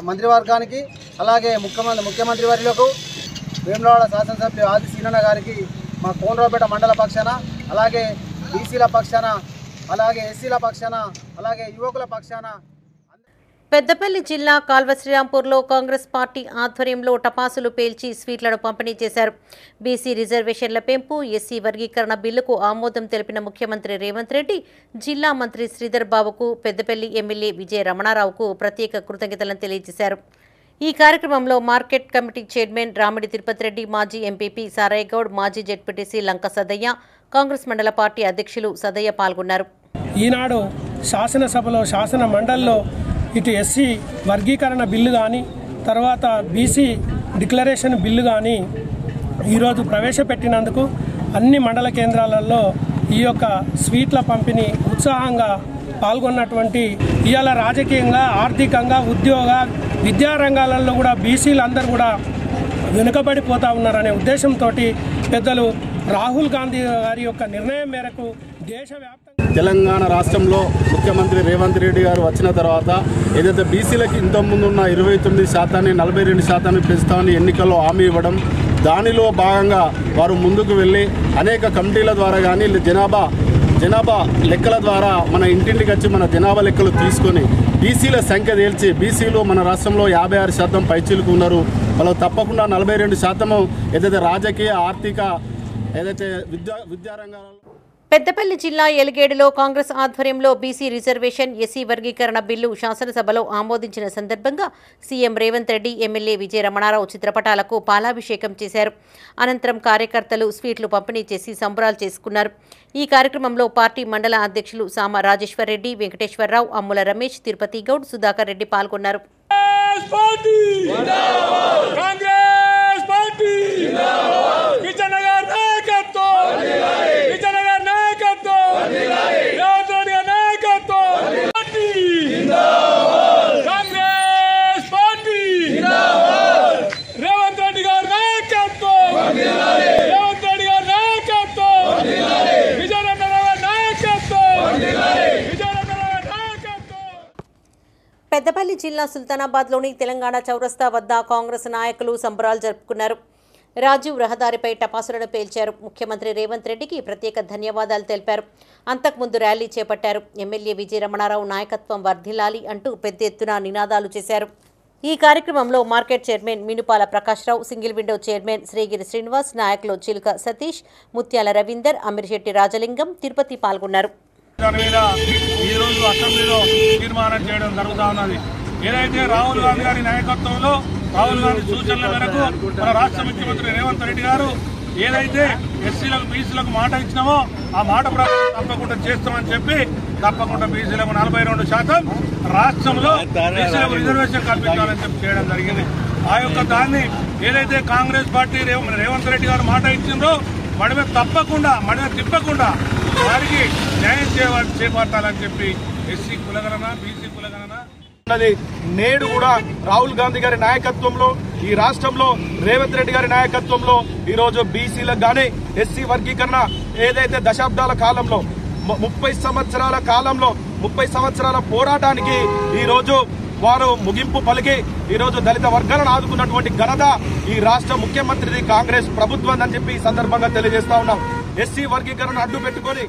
మంత్రివర్గానికి అలాగే ముఖ్యమంత్రి వర్యులకు, వేములవాడ శాసనసభ్యులు ఆది సీనన్న గారికి మా కోనరావుపేట మండల పక్షాన, అలాగే బీసీల పక్షాన, అలాగే ఎస్సీల పక్షాన, అలాగే యువకుల పక్షాన. పెద్దపల్లి జిల్లా కాల్వ శ్రీరాంపూర్లో కాంగ్రెస్ పార్టీ ఆధ్వర్యంలో టపాసులు పేల్చి స్వీట్లను పంపిణీ చేశారు. బీసీ రిజర్వేషన్ల పెంపు, ఎస్సీ వర్గీకరణ బిల్లుకు ఆమోదం తెలిపిన ముఖ్యమంత్రి రేవంత్ రెడ్డి, జిల్లా మంత్రి శ్రీధర్ బాబుకు, పెద్దపల్లి ఎమ్మెల్యే విజయ రమణారావుకు ప్రత్యేక కృతజ్ఞతలను తెలియజేశారు. ఈ కార్యక్రమంలో market committee chairman Ramidi Tirupati Reddy, మాజీ ఎంపీపీ సారయ్య గౌడ్, మాజీ జెడ్పీటీసీ లంక సదయ్య, కాంగ్రెస్ మండల పార్టీ అధ్యక్షులు సదయ్య పాల్గొన్నారు. ఈనాడు శాసనసభలో, శాసన మండలిలో ఇటు ఎస్సీ వర్గీకరణ బిల్లు కానీ, తర్వాత బీసీ డిక్లరేషన్ బిల్లు కానీ ఈరోజు ప్రవేశపెట్టినందుకు అన్ని మండల కేంద్రాలలో ఈ యొక్క స్వీట్ల పంపిణీ ఉత్సాహంగా పాల్గొన్నటువంటి, ఇవాళ రాజకీయంగా, ఆర్థికంగా, ఉద్యోగ విద్యా రంగాలలో కూడా బీసీలు అందరూ కూడా వెనుకబడిపోతూ ఉన్నారనే ఉద్దేశంతో పెద్దలు రాహుల్ గాంధీ గారి యొక్క నిర్ణయం మేరకు దేశవ్యాప్తంగా తెలంగాణ రాష్ట్రంలో ముఖ్యమంత్రి రేవంత్ రెడ్డి గారు వచ్చిన తర్వాత ఏదైతే బీసీలకి ఇంతకుముందు ఉన్న 29% 42% పెంచుతామని ఎన్నికల్లో హామీ ఇవ్వడం, దానిలో భాగంగా వారు ముందుకు వెళ్ళి అనేక కమిటీల ద్వారా కానీ జనాభా లెక్కల ద్వారా మన ఇంటింటికి వచ్చి మన జనాభా లెక్కలు తీసుకొని బీసీల సంఖ్య తేల్చి, బీసీలు మన రాష్ట్రంలో 56% పైచీలకు ఉన్నారు. వాళ్ళు తప్పకుండా 42% ఏదైతే రాజకీయ, ఆర్థిక, ఏదైతే విద్యా రంగాలలో. పెద్దపల్లి జిల్లా ఎలిగేడులో కాంగ్రెస్ ఆధ్వర్యంలో బీసీ రిజర్వేషన్, ఎస్సీ వర్గీకరణ బిల్లు శాసనసభలో ఆమోదించిన సందర్భంగా సీఎం రేవంత్ రెడ్డి, ఎమ్మెల్యే విజయ రమణారావు చిత్రపటాలకు పాలాభిషేకం చేశారు. అనంతరం కార్యకర్తలు స్వీట్లు పంపిణీ చేసి సంబరాలు చేసుకున్నారు. ఈ కార్యక్రమంలో పార్టీ మండల అధ్యక్షులు సామ రాజేశ్వర్ రెడ్డి, వెంకటేశ్వరరావు, అమ్ముల రమేష్, తిరుపతి గౌడ్, సుధాకర్ రెడ్డి పాల్గొన్నారు. పెద్దపల్లి జిల్లా సుల్తానాబాద్లోని తెలంగాణ చౌరస్తా వద్ద కాంగ్రెస్ నాయకులు సంబరాలు జరుపుకున్నారు. రాజీవ్ రహదారిపై టపాసులను పేల్చారు. ముఖ్యమంత్రి రేవంత్ రెడ్డికి ప్రత్యేక ధన్యవాదాలు తెలిపారు. అంతకుముందు ర్యాలీ చేపట్టారు. ఎమ్మెల్యే విజయ రమణారావు నాయకత్వం వర్ధిల్లాలి అంటూ పెద్ద ఎత్తున నినాదాలు చేశారు. ఈ కార్యక్రమంలో market chairman Minupala Prakash Rao, single window chairman Srigiri Srinivas, నాయకులు చిలుక సతీష్, ముత్యాల రవీందర్, అమీర్శెట్టి రాజలింగం, తిరుపతి పాల్గొన్నారు. ఈరోజు అసెంబ్లీలో తీర్మానం చేయడం జరుగుతూ ఉన్నది. ఏదైతే రాహుల్ గాంధీ గారి నాయకత్వంలో, రాహుల్ గాంధీ సూచనల మేరకు మన రాష్ట్ర ముఖ్యమంత్రి రేవంత్ రెడ్డి గారు ఏదైతే ఎస్సీలకు, బీసీలకు మాట ఇచ్చినామో ఆ మాట ప్రకారం తప్పకుండా చేస్తామని చెప్పి తప్పకుండా బీసీలకు 42% రాష్ట్రంలో బీసీలకు రిజర్వేషన్ కల్పించాలని చెప్పి చేయడం జరిగింది. ఆ యొక్క దాన్ని ఏదైతే కాంగ్రెస్ పార్టీ రేవంత్ రెడ్డి గారు మాట ఇచ్చిందో మనమే తప్పకుండా, మనమే తిప్పకుండా వారికి న్యాయం చేపట్టాలని చెప్పి ఎస్సీ కులగణన, బీసీ కులగణన నేడు కూడా రాహుల్ గాంధీ గారి నాయకత్వంలో, ఈ రాష్ట్రంలో రేవంత్ రెడ్డి గారి నాయకత్వంలో ఈరోజు బీసీలకు గానీ, ఎస్సీ వర్గీకరణ ఏదైతే దశాబ్దాల కాలంలో 30 సంవత్సరాల కాలంలో 30 సంవత్సరాల పోరాటానికి ఈరోజు వారు ముగింపు పలికి ఈరోజు దళిత వర్గాలను ఆదుకున్నటువంటి ఘనత ఈ రాష్ట్ర ముఖ్యమంత్రిది, కాంగ్రెస్ ప్రభుత్వం అని చెప్పి ఈ సందర్భంగా తెలియజేస్తా ఉన్నాం. ఎస్సీ వర్గీకరణ అడ్డు పెట్టుకొని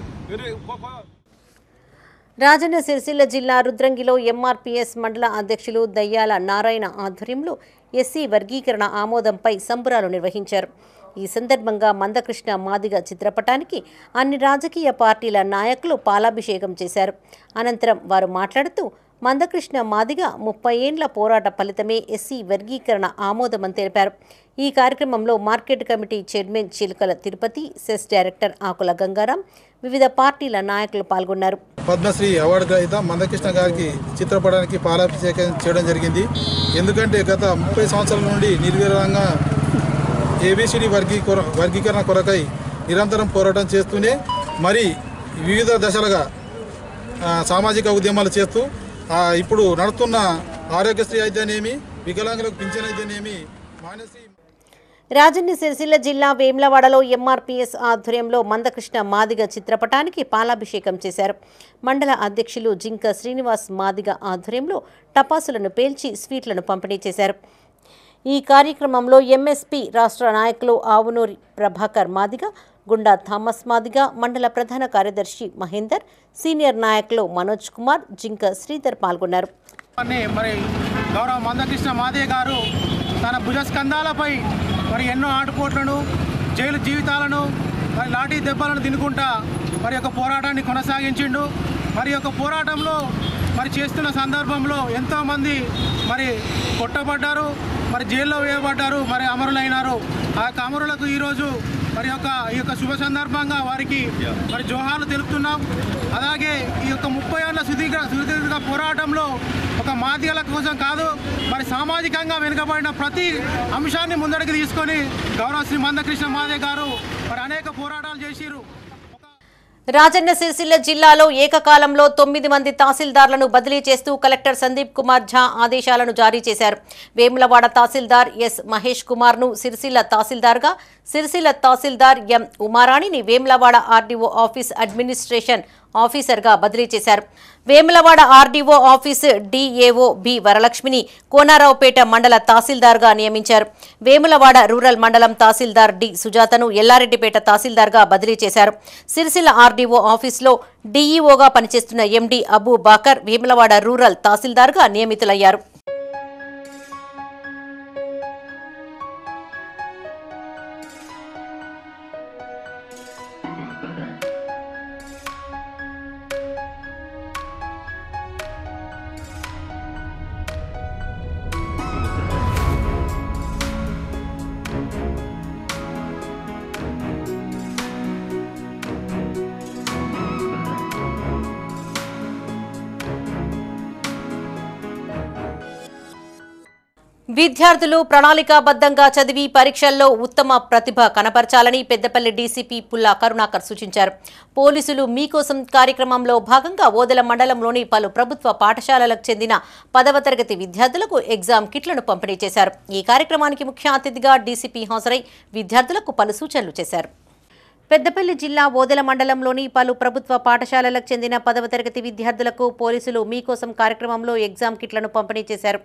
రాజన్న సిరిసిల్ల జిల్లా రుద్రంగిలో ఎంఆర్పీఎస్ మండల అధ్యక్షులు దయ్యాల నారాయణ ఆధ్వర్యంలో ఎస్సీ వర్గీకరణ ఆమోదంపై సంబరాలు నిర్వహించారు. ఈ సందర్భంగా మందకృష్ణ మాదిగ చిత్రపటానికి అన్ని రాజకీయ పార్టీల నాయకులు పాలాభిషేకం చేశారు. అనంతరం వారు మాట్లాడుతూ మందకృష్ణ మాదిగ 30 ఏండ్ల పోరాట ఫలితమే ఎస్సీ వర్గీకరణ ఆమోదమని తెలిపారు. ఈ కార్యక్రమంలో market committee chairman Chilukala Tirupati, cess director Akula Gangaram, వివిధ పార్టీల నాయకులు పాల్గొన్నారు. పద్మశ్రీ అవార్డు గ్రహీత మందకృష్ణ గారికి చిత్రపటానికి పాలాభిషేకం చేయడం జరిగింది. ఎందుకంటే గత 30 సంవత్సరాల నుండి నిర్విరామంగా ఏబిసిడి వర్గీకరణ కొరకై నిరంతరం పోరాటం చేస్తూనే మరి వివిధ దశలుగా సామాజిక ఉద్యమాలు చేస్తూ ఇప్పుడు నడుస్తున్న ఆరోగ్యశ్రీ అయితేనేమి, వికలాంగులకు పింఛన్ అయితేనేమి మానేసి రాజన్న సిరిసిల్ల జిల్లా వేములవాడలో ఎంఆర్పీఎస్ ఆధ్వర్యంలో మందకృష్ణ మాదిగ చిత్రపటానికి పాలాభిషేకం చేశారు. మండల అధ్యక్షులు జింక శ్రీనివాస్ మాదిగ ఆధ్వర్యంలో టపాసులను పేల్చి స్వీట్లను పంపిణీ చేశారు. ఈ కార్యక్రమంలో ఎంఎస్పీ రాష్ట్ర నాయకులు ఆవునూరి ప్రభాకర్ మాదిగ, గుండా థామస్ మాదిగ, మండల ప్రధాన కార్యదర్శి మహేందర్, సీనియర్ నాయకులు మనోజ్ కుమార్, జింక శ్రీధర్ పాల్గొన్నారు. మరి గౌరవ మందకృష్ణ మాదిగ గారు తన భుజస్కంధాలపై మరి ఎన్నో ఆటుపోట్లను, జైలు జీవితాలను, మరి లాఠీ దెబ్బలను తినుకుంటా మరి యొక్క పోరాటాన్ని కొనసాగించిండు. మరి యొక్క పోరాటంలో మరి చేస్తున్న సందర్భంలో ఎంతోమంది మరి కొట్టబడ్డారు, మరి జైల్లో వేయబడ్డారు, మరి అమరులైనారు. ఆ యొక్క అమరులకు ఈరోజు మరి ఈ యొక్క శుభ సందర్భంగా వారికి మరి జోహార్లు తెలుపుతున్నాం. అలాగే ఈ యొక్క 30 ఏళ్ల సుదీర్ఘ పోరాటంలో ఒక మాదిగల కోసం కాదు, మరి సామాజికంగా వెనుకబడిన ప్రతి అంశాన్ని ముందడికి తీసుకొని గౌరవ శ్రీ మందకృష్ణ మాదిగ గారు మరి అనేక పోరాటాలు చేసిరు. రాజన్న సిరిసిల్ల జిల్లాలో ఏకకాలంలో 9 మంది తహసీల్దార్లను బదిలీ చేస్తూ కలెక్టర్ సందీప్ కుమార్ ఝా ఆదేశాలను జారీ చేశారు. వేములవాడ తహసీల్దార్ ఎస్ మహేష్ కుమార్ను సిరిసిల్ల తహసీల్దార్గా, సిరిసిల్ల తహసీల్దార్ ఎం ఉమారాణిని వేములవాడ ఆర్డీఓ ఆఫీస్ అడ్మినిస్ట్రేషన్ ఆఫీసర్గా బదిలీ చేశారు. Vemulawada RDO office DAO B వరలక్ష్మిని కోనారావుపేట మండల తహసీల్దార్గా నియమించారు. వేములవాడ రూరల్ మండలం తహసీల్దార్ డి సుజాతను ఎల్లారెడ్డిపేట తహసీల్దార్గా బదిలీ చేశారు. సిరిసిల్ల ఆర్డీఓ ఆఫీస్లో డీఈఓగా పనిచేస్తున్న ఎండి అబూ బాకర్ వేములవాడ రూరల్ తహసీల్దార్గా నియమితులయ్యారు. విద్యార్థులు ప్రణాళికాబద్ధంగా చదివి పరీక్షల్లో ఉత్తమ ప్రతిభ కనపరచాలని పెద్దపల్లి డీసీపీ పుల్లా కరుణాకర్ సూచించారు. పోలీసులు మీకోసం కార్యక్రమంలో భాగంగా ఓదెల మండలంలోని పలు ప్రభుత్వ పాఠశాలలకు చెందిన 10వ తరగతి విద్యార్థులకు ఎగ్జామ్ కిట్లను పంపిణీ చేశారు. ఈ కార్యక్రమానికి ముఖ్య అతిథిగా డీసీపీ హాజరై విద్యార్థులకు పలు సూచనలు చేశారు. పెద్దపల్లి జిల్లా ఓదెల మండలంలోని పలు ప్రభుత్వ పాఠశాలలకు చెందిన 10వ తరగతి విద్యార్థులకు పోలీసులు మీకోసం కార్యక్రమంలో ఎగ్జామ్ కిట్లను పంపిణీ చేశారు.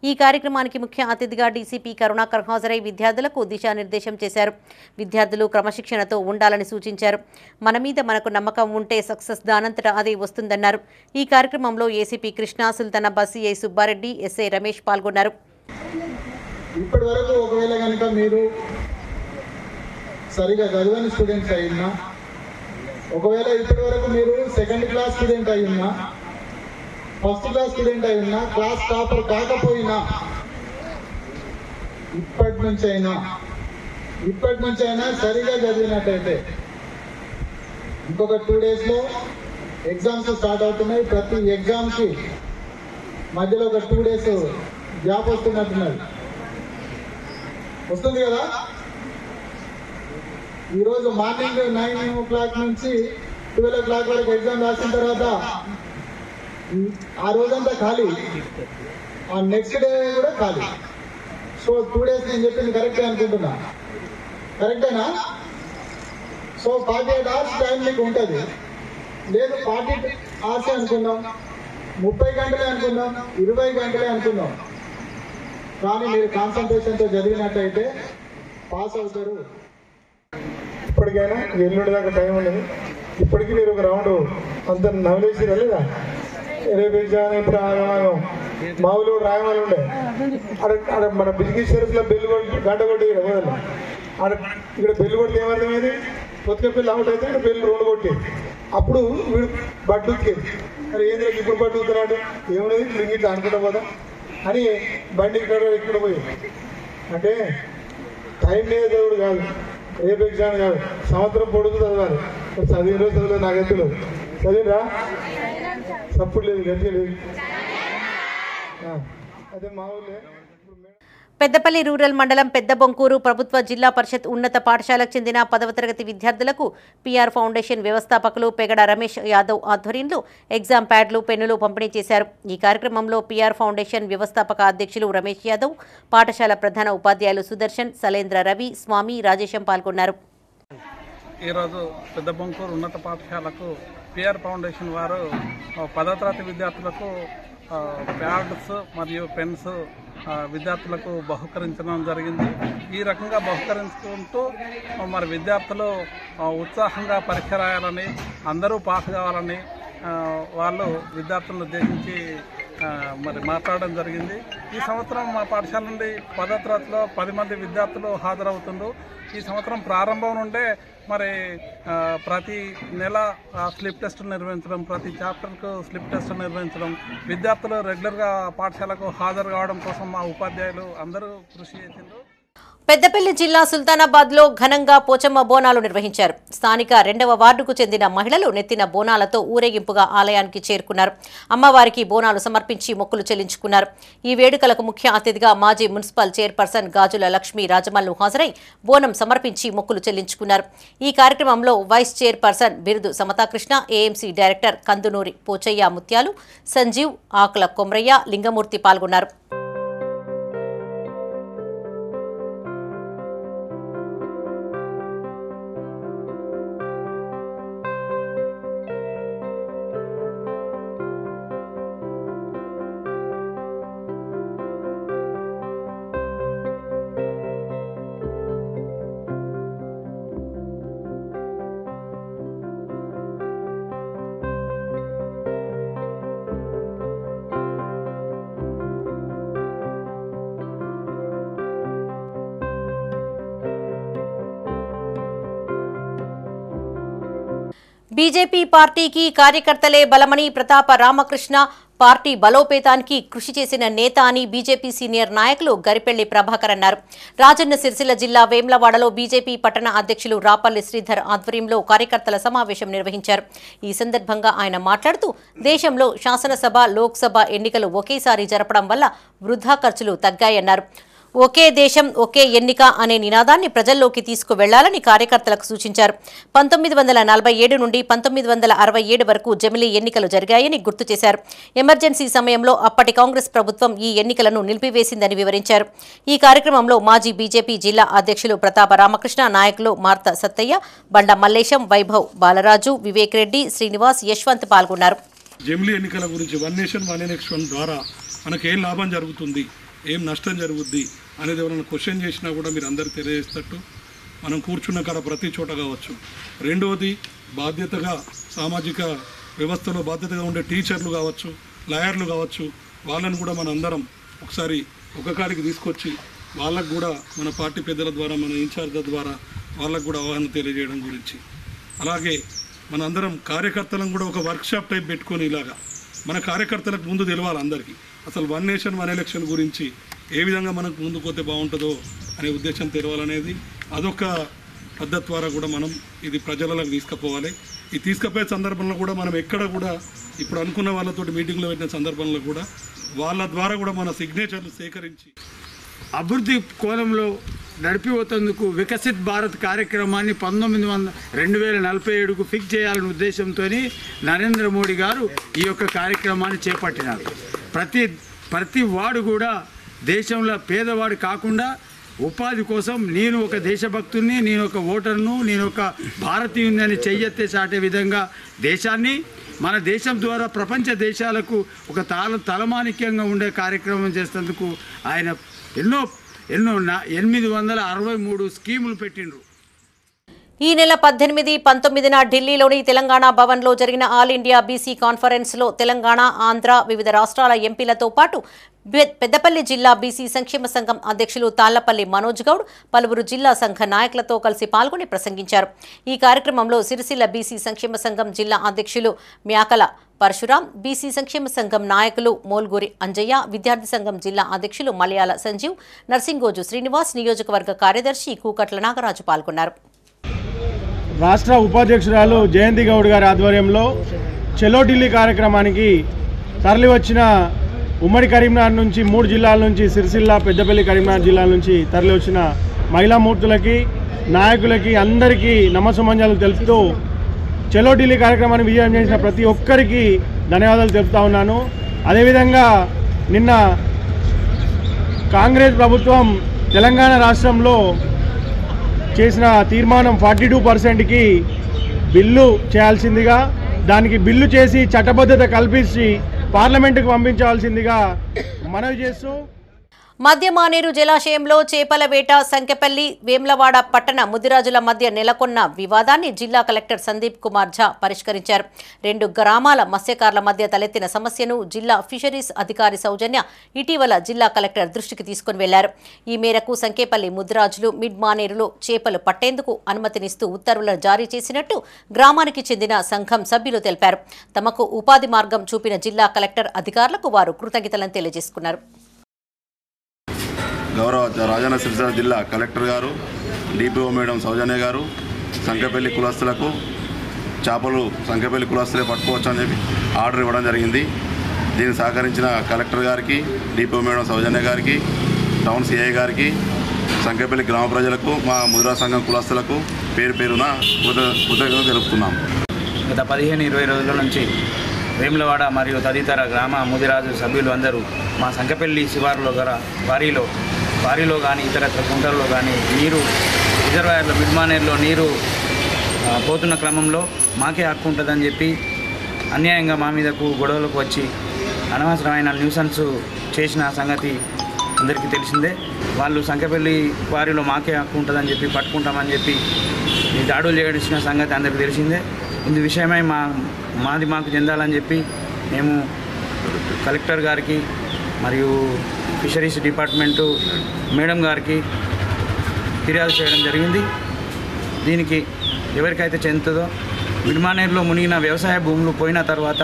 ఈ కార్యక్రమానికి ముఖ్య అతిథిగా డీసీపీ కరుణాకర్ హాజరై విద్యార్థులకు దిశానిర్దేశం చేశారు. విద్యార్థులు క్రమశిక్షణతో ఉండాలని సూచించారు. మన మీద మనకు నమ్మకం ఉంటే సక్సెస్ దానంతట అదే వస్తుందన్నారు. ఈ కార్యక్రమంలో ACP Krishna, Sultanabad CI Subba Reddy, SI Ramesh పాల్గొన్నారు. ఇప్పటివరకు ఒకవేళ కనుక మీరు సరిగా చదవని స్టూడెంట్స్ అయినా, ఒకవేళ ఇప్పటి వరకు మీరు సెకండ్ క్లాస్ స్టూడెంట్ అయినా, ఫస్ట్ క్లాస్ స్టూడెంట్ అయినా, క్లాస్ టాపర్ కాకపోయినా ఇప్పటి నుంచి అయినా సరిగా చదివినట్టయితే ఇంకొక 2 డేస్లో ఎగ్జామ్స్ స్టార్ట్ అవుతున్నాయి. ప్రతి ఎగ్జామ్కి మధ్యలో ఒక 2 డేస్ గ్యాప్ వస్తున్నట్టున్నది. వస్తుంది కదా. ఈరోజు మార్నింగ్ 9 o'clock నుంచి 12 o'clock వరకు ఎగ్జామ్ రాసిన తర్వాత ఆ రోజంతా ఖాళీ, ఆ నెక్స్ట్ డే కూడా ఖాళీ. సో 2 days నేను చెప్పింది కరెక్టే అనుకుంటున్నా. కరెక్టేనా? సో 48 hours టైం మీకు ఉంటుంది. లేదు 40 hours అనుకుందాం. 30 గంటలే అనుకుందాం, 20 గంటలే అనుకుందాం, కానీ మీరు కాన్సన్ట్రేషన్తో చదివినట్టయితే పాస్ అవుతారు. ఇప్పటికైనా ఎల్లుండి దాకా టైం ఉన్నది. ఇప్పటికీ మీరు ఒక రౌండ్ అంత నవలేసిరా లేదా? రేపు ఎగ్జామ్ ఇప్పుడు ఆగమాగం మా ఊళ్ళో రాయమాలు ఉండే అక్కడ మన బిజినెస్ షెరీఫ్లో బెల్లు కొట్టి గంట కొట్టి వదలు అక్కడ ఇక్కడ బెల్లు కొడితే ఏమర్థమైంది? కొత్తగా పెళ్ళి అవుట్ అయితే ఇక్కడ బెల్లు రోడ్డు కొట్టి అప్పుడు వీడు బట్టు ఉతికేది. అరే ఏంటి ఇప్పుడు బట్టు ఉతున్నాడు ఏమున్నది ఇట్లా అనుకుంటా పోదా అని బండి ఇక్కడ పోయి అంటే టైం మీద చదువుడు కాదు, రేపు ఎగ్జామ్ కాదు, సంవత్సరం పొడుగు చదవాలి. చదివిన రోజు చదవలేదు, నాకు ఎత్తులేదు. చదివిరా తప్పుడు లేదు, గట్టిగా లేదు. అదే మా ఊళ్ళే పెద్దపల్లి రూరల్ మండలం పెద్దబొంకూరు ప్రభుత్వ జిల్లా పరిషత్ ఉన్నత పాఠశాలకు చెందిన 10వ తరగతి విద్యార్థులకు పిఆర్ ఫౌండేషన్ వ్యవస్థాపకులు పెగడ రమేష్ యాదవ్ ఆధ్వర్యంలో ఎగ్జామ్ ప్యాడ్లు, పెన్నులు పంపిణీ చేశారు. ఈ కార్యక్రమంలో పిఆర్ ఫౌండేషన్ వ్యవస్థాపక అధ్యక్షులు రమేష్ యాదవ్, పాఠశాల ప్రధాన ఉపాధ్యాయులు సుదర్శన్, సలేంద్ర రవి, స్వామి, రాజేశం పాల్గొన్నారు. ఈరోజు పెద్దబొంకూరు ఉన్నత పాఠశాలకు పిఆర్ ఫౌండేషన్ వారు 10వ తరగతి విద్యార్థులకు ప్యాడ్స్ మరియు పెన్స్ విద్యార్థులకు బహుకరించడం జరిగింది. ఈ రకంగా బహుకరించుకుంటూ మరి విద్యార్థులు ఉత్సాహంగా పరీక్ష రాయాలని, అందరూ పాస్ కావాలని వాళ్ళు విద్యార్థులను ఉద్దేశించి మరి మాట్లాడడం జరిగింది. ఈ సంవత్సరం మా పాఠశాల నుండి 10వ తరగతిలో 10 మంది విద్యార్థులు హాజరవుతుండ్రు. ఈ సంవత్సరం ప్రారంభం నుండే మరి ప్రతి నెల స్లిప్ టెస్ట్ నిర్వహించడం, ప్రతి చాప్టర్కు స్లిప్ టెస్ట్ నిర్వహించడం, విద్యార్థులు రెగ్యులర్గా పాఠశాలకు హాజరు కావడం కోసం మా ఉపాధ్యాయులు అందరూ కృషి చేసిండ్రు. పెద్దపల్లి జిల్లా సుల్తానాబాద్లో ఘనంగా పోచమ్మ బోనాలు నిర్వహించారు. స్థానిక 2వ వార్డుకు చెందిన మహిళలు నెత్తిన బోనాలతో ఊరేగింపుగా ఆలయానికి చేరుకున్నారు. అమ్మవారికి బోనాలు సమర్పించి మొక్కులు చెల్లించుకున్నారు. ఈ వేడుకలకు ముఖ్య అతిథిగా మాజీ మున్సిపల్ చైర్పర్సన్ గాజుల లక్ష్మీ రాజమల్లు హాజరై బోనం సమర్పించి మొక్కులు చెల్లించుకున్నారు. ఈ కార్యక్రమంలో వైస్ చైర్పర్సన్ బిరుదు సమతాకృష్ణ, ఏఎంసీ డైరెక్టర్ కందునూరి పోచయ్య ముత్యాలు, సంజీవ్, ఆకుల కొమ్రయ్య, లింగమూర్తి పాల్గొన్నారు. బీజేపీ పార్టీకి కార్యకర్తలే బలమని ప్రతాప రామకృష్ణ పార్టీ బలోపేతానికి కృషి చేసిన నేత అని బీజేపీ సీనియర్ నాయకులు గరిపెళ్లి ప్రభాకర్ అన్నారు. రాజన్న సిరిసిల్ల జిల్లా వేమ్లవాడలో బీజేపీ పట్టణ అధ్యక్షులు రాపల్లి శ్రీధర్ ఆధ్వర్యంలో కార్యకర్తల సమావేశం నిర్వహించారు. ఈ సందర్భంగా ఆయన మాట్లాడుతూ దేశంలో శాసనసభ, లోక్సభ ఎన్నికలు ఒకేసారి జరపడం వల్ల వృధా ఖర్చులు తగ్గాయన్నారు. ఒకే దేశం ఒకే ఎన్నిక అనే నినాదాన్ని ప్రజల్లోకి తీసుకువెళ్లాలని కార్యకర్తలకు సూచించారు. 1947 నుండి 1967 వరకు జమిలీ ఎన్నికలు జరిగాయని గుర్తు చేశారు. ఎమర్జెన్సీ సమయంలో అప్పటి కాంగ్రెస్ ప్రభుత్వం ఈ ఎన్నికలను నిలిపివేసిందని వివరించారు. ఈ కార్యక్రమంలో మాజీ బీజేపీ జిల్లా అధ్యక్షులు ప్రతాప రామకృష్ణ, నాయకులు మార్త సత్తయ్య, బండ మల్లేశం, వైభవ్, బాలరాజు, వివేక్ రెడ్డి, శ్రీనివాస్, యశ్వంత్ పాల్గొన్నారు. జమిలీ ఎన్నికల గురించి వన్ నేషన్ వన్ ఎలక్షన్ ద్వారా మనకు ఏం లాభం జరుగుతుంది, ఏం నష్టం జరుగుద్ది అనేది ఎవరైనా క్వశ్చన్ చేసినా కూడా మీరు అందరు తెలియజేస్తట్టు మనం కూర్చున్న కాడ ప్రతి చోట కావచ్చు. రెండవది, బాధ్యతగా సామాజిక వ్యవస్థలో బాధ్యతగా ఉండే టీచర్లు కావచ్చు, లాయర్లు కావచ్చు, వాళ్ళని కూడా మన అందరం ఒకసారి ఒక కాడికి తీసుకొచ్చి వాళ్ళకు కూడా మన పార్టీ పెద్దల ద్వారా, మన ఇన్ఛార్జ్ల ద్వారా వాళ్ళకు కూడా అవగాహన తెలియజేయడం గురించి, అలాగే మన అందరం కార్యకర్తలను కూడా ఒక వర్క్షాప్ టైప్ పెట్టుకొని ఇలాగా మన కార్యకర్తలకు ముందు తెలవాలి అందరికీ అసలు వన్ నేషన్ వన్ ఎలక్షన్ గురించి ఏ విధంగా మనకు ముందుకు పోతే బాగుంటుందో అనే ఉద్దేశం తెలవాలనేది అదొక పద్ధతి ద్వారా కూడా మనం ఇది ప్రజలకు తీసుకుపోవాలి. ఈ తీసుకుపోయే సందర్భంలో కూడా మనం ఎక్కడ కూడా ఇప్పుడు అనుకున్న వాళ్ళతోటి మీటింగ్లో పెట్టిన సందర్భంలో కూడా వాళ్ళ ద్వారా కూడా మన సిగ్నేచర్లు సేకరించి అభివృద్ధి కోణంలో నడిపిపోతందుకు వికసిత్ భారత్ కార్యక్రమాన్ని 2047కు ఫిక్స్ చేయాలనే ఉద్దేశంతో నరేంద్ర మోడీ గారు ఈ యొక్క కార్యక్రమాన్ని చేపట్టినారు. ప్రతి వాడు కూడా దేశంలో పేదవాడు కాకుండా ఉపాధి కోసం నేను ఒక దేశభక్తుని, నేను ఒక ఓటర్ను, నేను ఒక భారతీయుని అని చెయ్యెత్తే చాటే విధంగా దేశాన్ని మన దేశం ద్వారా ప్రపంచ దేశాలకు ఒక తలమానిక్యంగా ఉండే కార్యక్రమం చేసేందుకు ఆయన ఎన్నో 863 స్కీములు పెట్టిండ్రు. ఈ నెల 18, 19న ఢిల్లీలోని తెలంగాణ భవన్లో జరిగిన ఆల్ ఇండియా బీసీ కాన్ఫరెన్స్లో తెలంగాణ, ఆంధ్ర, వివిధ రాష్ట్రాల ఎంపీలతో పాటు పెద్దపల్లి జిల్లా బీసీ సంక్షేమ సంఘం అధ్యక్షులు తాళ్లపల్లి మనోజ్ గౌడ్ పలువురు జిల్లా సంఘ నాయకులతో కలిసి పాల్గొని ప్రసంగించారు. ఈ కార్యక్రమంలో సిరిసిల్ల బీసీ సంక్షేమ సంఘం జిల్లా అధ్యక్షులు మ్యాకల పరశురాం, బీసీ సంక్షేమ సంఘం నాయకులు మోల్గూరి అంజయ్య, విద్యార్థి సంఘం జిల్లా అధ్యక్షులు మలయాళ సంజీవ్, నర్సింగోజు శ్రీనివాస్, నియోజకవర్గ కార్యదర్శి కూకట్ల నాగరాజు పాల్గొన్నారు. రాష్ట్ర ఉపాధ్యక్షురాలు జయంతి గౌడ్ గారి ఆధ్వర్యంలో చలో ఢిల్లీ కార్యక్రమానికి తరలివచ్చిన ఉమ్మడి కరీంనగర్ నుంచి 3 జిల్లాల నుంచి సిరిసిల్ల, పెద్దపల్లి, కరీంనగర్ జిల్లాల నుంచి తరలివచ్చిన మహిళామూర్తులకి, నాయకులకి అందరికీ నమస్సుమంజలు తెలుపుతూ చలో ఢిల్లీ కార్యక్రమాన్ని విజయం చేసిన ప్రతి ఒక్కరికి ధన్యవాదాలు తెలుపుతా ఉన్నాను. అదేవిధంగా నిన్న కాంగ్రెస్ ప్రభుత్వం తెలంగాణ రాష్ట్రంలో చేసిన తీర్మానం 42%కి బిల్లు చేయాల్సిందిగా, దానికి బిల్లు చేసి చట్టబద్ధత కల్పించి పార్లమెంటుకు పంపించాల్సిందిగా మనవి చేస్తూ మధ్యమానేరు జలాశయంలో చేపల వేట, సంకెపల్లి, వేమ్లవాడ పట్టణ ముదిరాజుల మధ్య నెలకొన్న వివాదాన్ని జిల్లా కలెక్టర్ సందీప్ కుమార్ ఝా పరిష్కరించారు. 2 గ్రామాల మత్స్యకారుల మధ్య తలెత్తిన సమస్యను జిల్లా ఫిషరీస్ అధికారి సౌజన్య ఇటీవల జిల్లా కలెక్టర్ దృష్టికి తీసుకుని వెళ్లారు. ఈ మేరకు సంకేపల్లి ముదిరాజులు మిడ్ మానేరులో చేపలు పట్టేందుకు అనుమతినిస్తూ ఉత్తర్వులను జారీ చేసినట్టు గ్రామానికి చెందిన సంఘం సభ్యులు తెలిపారు. తమకు ఉపాధి మార్గం చూపిన జిల్లా కలెక్టర్ అధికారులకు వారు కృతజ్ఞతలను తెలియజేసుకున్నారు. గౌరవ రాజన్న సిరిసిల్ల జిల్లా కలెక్టర్ గారు, డిపిఓ మేడం సౌజన్య గారు సంకెపల్లి కులస్తులకు చేపలు సంకెపల్లి కులస్తులే పట్టుకోవచ్చు అని చెప్పి ఆర్డర్ ఇవ్వడం జరిగింది. దీన్ని సహకరించిన కలెక్టర్ గారికి, డిపిఓ మేడం సౌజన్య గారికి, టౌన్ సిఐ గారికి, సంకెపల్లి గ్రామ ప్రజలకు, మా ముదిరా సంఘం కులస్తులకు పేరు పేరున కృతజ్ఞతలు తెలుపుతున్నాం. గత 15-20 రోజుల నుంచి వేములవాడ మరియు తదితర గ్రామ ముదిరాజు సభ్యులు అందరూ మా సంకెపల్లి శివారులో గల వారిలో కానీ ఇతర కుంటల్లో కానీ నీరు రిజర్వాయర్లో మిడ్మానేర్లో నీరు పోతున్న క్రమంలో మాకే హక్కు ఉంటుందని చెప్పి అన్యాయంగా మా మీదకు గొడవలకు వచ్చి అనవసరమైన న్యూసెన్స్ చేసిన సంగతి అందరికీ తెలిసిందే. వాళ్ళు సంకెపల్లి వారిలో మాకే హక్కు ఉంటుందని చెప్పి పట్టుకుంటామని చెప్పి ఈ దాడులు చేసిన సంగతి అందరికీ తెలిసిందే. ఇందు విషయమై మాకు చెందాలని చెప్పి మేము కలెక్టర్ గారికి మరియు ఫిషరీస్ డిపార్ట్మెంటు మేడం గారికి ఫిర్యాదు చేయడం జరిగింది. దీనికి ఎవరికైతే చెందుతుందో మిడ్మానేర్లో మునిగిన వ్యవసాయ భూములు పోయిన తర్వాత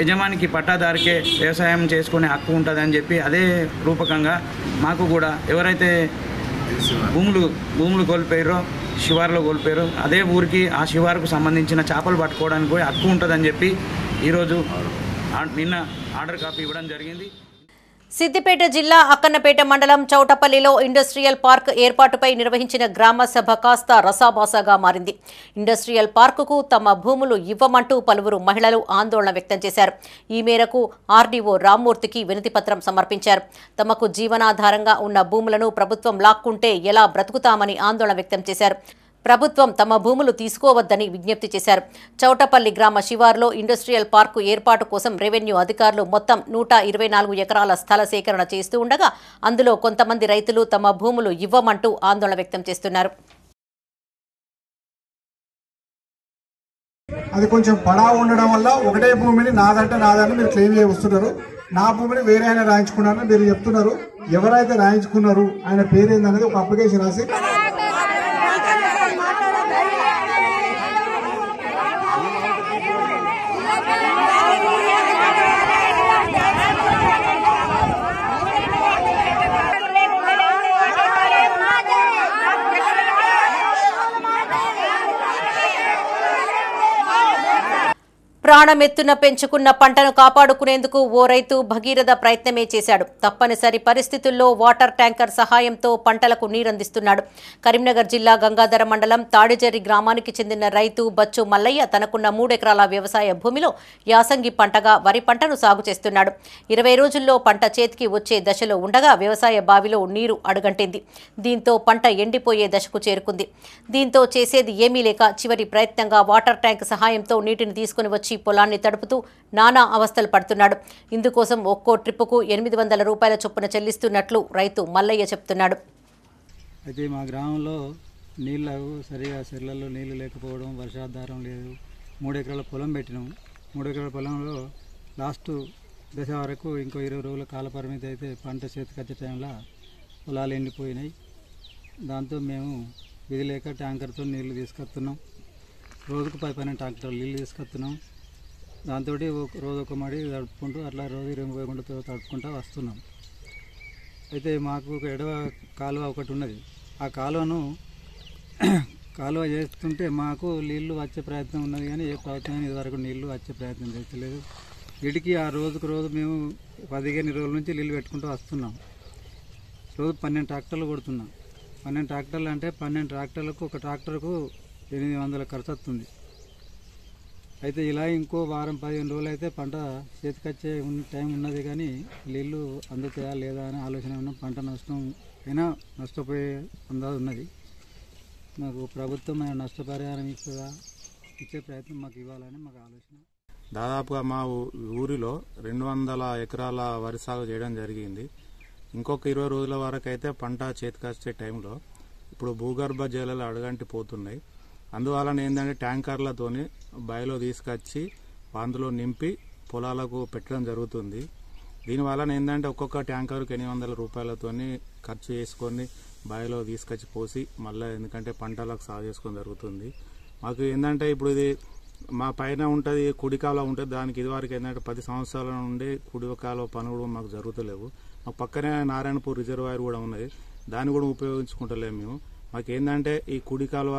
యజమానికి పట్టాదారికే వ్యవసాయం చేసుకునే హక్కు ఉంటుందని చెప్పి అదే రూపకంగా మాకు కూడా ఎవరైతే భూములు కోల్పోయారో శివారులో కోల్పోయారో అదే ఊరికి ఆ శివారుకు సంబంధించిన చేపలు పట్టుకోవడానికి కూడా హక్కు ఉంటుందని చెప్పి ఈరోజు నిన్న ఆర్డర్ కాపీ ఇవ్వడం జరిగింది. సిద్దిపేట జిల్లా అక్కన్నపేట మండలం చౌటపల్లిలో ఇండస్ట్రియల్ పార్క్ ఏర్పాటుపై నిర్వహించిన గ్రామ సభ కాస్త రసాభాసగా మారింది. ఇండస్ట్రియల్ పార్కుకు తమ భూములు ఇవ్వమంటూ పలువురు మహిళలు ఆందోళన వ్యక్తం చేశారు. ఈ మేరకు ఆర్డీఓ రామ్మూర్తికి వినతిపత్రం సమర్పించారు. తమకు జీవనాధారంగా ఉన్న భూములను ప్రభుత్వం లాక్కుంటే ఎలా బ్రతుకుతామని ఆందోళన వ్యక్తం చేశారు. ప్రభుత్వం తమ భూములు తీసుకోవద్దని విజ్ఞప్తి చేశారు. చౌటపల్లి గ్రామ శివారులో ఇండస్ట్రియల్ పార్కు ఏర్పాటు కోసం రెవెన్యూ అధికారులు మొత్తం 124 ఎకరాల స్థల సేకరణ చేస్తూ ఉండగా అందులో కొంతమంది రైతులు తమ భూములు ఇవ్వమంటూ ఆందోళన వ్యక్తం చేస్తున్నారు. అది కొంచెం పడావు ఉండడం వల్ల ఒకటే భూమిని నాదంటే నాదని మీరు క్లెయిమ్ చేస్తున్నారు. నా భూమిని వేరే ఆయన రాయించుకున్నారని మీరు చెప్తున్నారు. ఎవరైతే రాయించుకున్నారు ఆయన పేరేందనేది ఒక అప్లికేషన్ రాసి ప్రాణమెత్తున పెంచుకున్న పంటను కాపాడుకునేందుకు ఓ రైతు భగీరథ ప్రయత్నమే చేశాడు. తప్పనిసరి పరిస్థితుల్లో వాటర్ ట్యాంకర్ సహాయంతో పంటలకు నీరందిస్తున్నాడు. కరీంనగర్ జిల్లా గంగాధర మండలం తాడిజర్రి గ్రామానికి చెందిన రైతు బచ్చు మల్లయ్య తనకున్న 3 ఎకరాల వ్యవసాయ భూమిలో యాసంగి పంటగా వరి పంటను సాగు చేస్తున్నాడు. 20 రోజుల్లో పంట చేతికి వచ్చే దశలో ఉండగా వ్యవసాయ బావిలో నీరు అడుగంటింది. దీంతో పంట ఎండిపోయే దశకు చేరుకుంది. దీంతో చేసేది ఏమీ లేక చివరి ప్రయత్నంగా వాటర్ ట్యాంక్ సహాయంతో నీటిని తీసుకుని వచ్చి పొలాన్ని తడుపుతూ నానా అవస్థలు పడుతున్నాడు. ఇందుకోసం ఒక్కో ట్రిప్పుకు 800 రూపాయల చొప్పున చెల్లిస్తున్నట్లు రైతు మల్లయ్య చెప్తున్నాడు. అయితే మా గ్రామంలో నీళ్ళు సరిగా చెర్లలో నీళ్లు లేకపోవడం, వర్షాధారం లేదు. 3 ఎకరాల పొలం పెట్టినాం. 3 ఎకరాల పొలంలో లాస్ట్ దశ వరకు ఇంకో 20 రోజుల కాల పరిమితి అయితే పంట చేతికి వచ్చే టైంలో పొలాలు ఎండిపోయినాయి. దాంతో మేము విధి లేక ట్యాంకర్తో నీళ్లు తీసుకొస్తున్నాం. రోజుకు 10-12 ట్యాంకర్లు నీళ్ళు తీసుకొస్తున్నాం. దాంతో రోజు ఒక మడి తడుపుకుంటూ అట్లా రోజు 20 గుంటతో తడుపుకుంటూ వస్తున్నాం. అయితే మాకు ఒక ఎడవ కాలువ ఒకటి ఉన్నది. ఆ కాలువను కాలువ చేస్తుంటే మాకు నీళ్లు వచ్చే ప్రయత్నం ఉన్నది, కానీ ఏ ప్రభుత్వం ఇదివరకు నీళ్లు వచ్చే ప్రయత్నం చేస్తలేదు. వీటికి ఆ రోజుకు రోజు మేము 15 రోజుల నుంచి నీళ్ళు పెట్టుకుంటూ వస్తున్నాం. రోజు 12 ట్రాక్టర్లు కొడుతున్నాం. 12 ట్రాక్టర్లు అంటే 12 ట్రాక్టర్లకు ఒక ట్రాక్టర్కు 800 ఖర్చు వస్తుంది. అయితే ఇలా ఇంకో వారం 15 రోజులు అయితే పంట చేతికొచ్చే టైం ఉన్నది, కానీ నీళ్ళు అందుతాయా లేదా అని ఆలోచన ఉన్నాం. పంట నష్టం అయినా నష్టపోయే అందాజు ఉన్నది. మాకు ప్రభుత్వం నష్టపరిహారం ఇస్తుందా, ఇచ్చే ప్రయత్నం మాకు ఇవ్వాలని మాకు ఆలోచన. దాదాపుగా మా ఊరిలో 200 ఎకరాల వరి సాగు చేయడం జరిగింది. ఇంకొక 20 రోజుల వరకు అయితే పంట చేతికొచ్చే టైంలో ఇప్పుడు భూగర్భ జలాలు అడుగంటి పోతున్నాయి. అందువలన ఏంటంటే ట్యాంకర్లతోని బావిలో తీసుకొచ్చి అందులో నింపి పొలాలకు పెట్టడం జరుగుతుంది. దీనివలన ఏంటంటే ఒక్కొక్క ట్యాంకర్కి 800 రూపాయలతోని ఖర్చు చేసుకొని బావిలో తీసుకొచ్చి పోసి మళ్ళీ ఎందుకంటే పంటలకు సాగు చేసుకొని జరుగుతుంది. మాకు ఏంటంటే ఇప్పుడు ఇది మా పైన ఉంటుంది, కుడి కాలువ ఉంటుంది. దానికి ఇదివరకు ఏంటంటే 10 సంవత్సరాల నుండి కుడి కాలువ పనులు మాకు జరుగుతలేవు. మాకు పక్కనే నారాయణపూర్ రిజర్వాయర్ కూడా ఉన్నది, దాన్ని కూడా ఉపయోగించుకుంటలేము మేము. మాకు ఏంటంటే ఈ కుడి కాలువ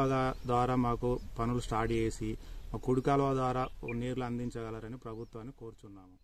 ద్వారా మాకు పనులు స్టార్ట్ చేసి మా కుడి కాలువ ద్వారా నీళ్లు అందించగలరని ప్రభుత్వాన్ని కోరుచున్నాము.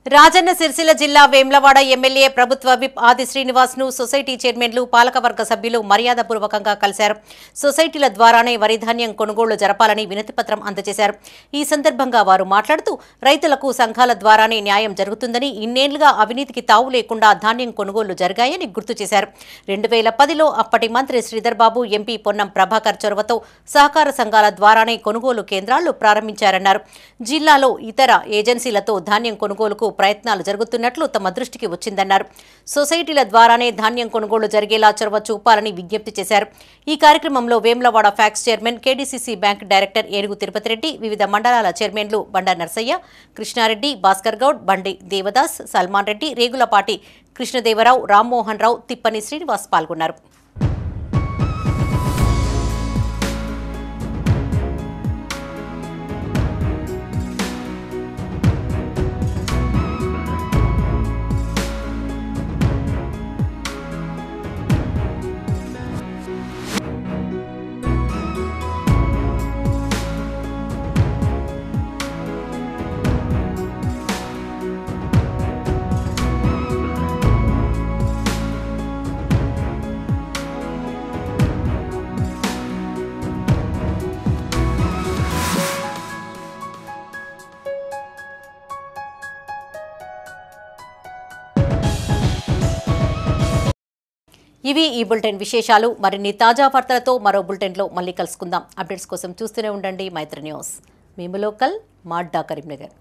రాజన్న సిరిసిల్ల జిల్లా వేమ్లవాడ ఎమ్మెల్యే ప్రభుత్వ విప్ ఆది శ్రీనివాస్ ను సొసైటీ చైర్మన్లు, పాలకవర్గ సభ్యులు మర్యాదపూర్వకంగా కలిశారు. సొసైటీల ద్వారానే వరి ధాన్యం కొనుగోళ్లు జరపాలని వినతిపత్రం అందజేశారు. ఈ సందర్భంగా వారు మాట్లాడుతూ రైతులకు సంఘాల ద్వారానే న్యాయం జరుగుతుందని, ఇన్నేళ్లుగా అవినీతికి తావు లేకుండా ధాన్యం కొనుగోళ్లు జరిగాయని గుర్తు చేశారు. 2010లో అప్పటి మంత్రి శ్రీధర్ బాబు, ఎంపీ పొన్నం ప్రభాకర్ చొరవతో సహకార సంఘాల ద్వారానే కొనుగోలు కేంద్రాలు ప్రారంభించారన్నారు. జిల్లాలో ఇతర ఏజెన్సీలతో ధాన్యం కొనుగోలుకు ప్రయత్నాలు జరుగుతున్నట్లు తమ దృష్టికి వచ్చిందన్నారు. సొసైటీల ద్వారానే ధాన్యం కొనుగోలు జరిగేలా చొరవ చూపాలని విజ్ఞప్తి చేశారు. ఈ కార్యక్రమంలో Vemulawada PACS chairman, KDCC bank director ఏనుగు తిరుపతి రెడ్డి, వివిధ మండలాల చైర్మన్లు బండ నర్సయ్య, కృష్ణారెడ్డి, భాస్కర్ గౌడ్, బండి దేవదాస్, సల్మాన్ రెడ్డి, రేగులపాటి కృష్ణదేవరావు, రామ్మోహన్ రావు, తిప్పని శ్రీనివాస్ పాల్గొన్నారు. ఇవి ఈ బులెటిన్ విశేషాలు. మరిన్ని తాజా వార్తలతో మరో బులెటిన్లో మళ్ళీ కలుసుకుందాం. అప్డేట్స్ కోసం చూస్తూనే ఉండండి మైత్రి న్యూస్. మేము లోకల్, మాడ్డా, కరీంనగర్.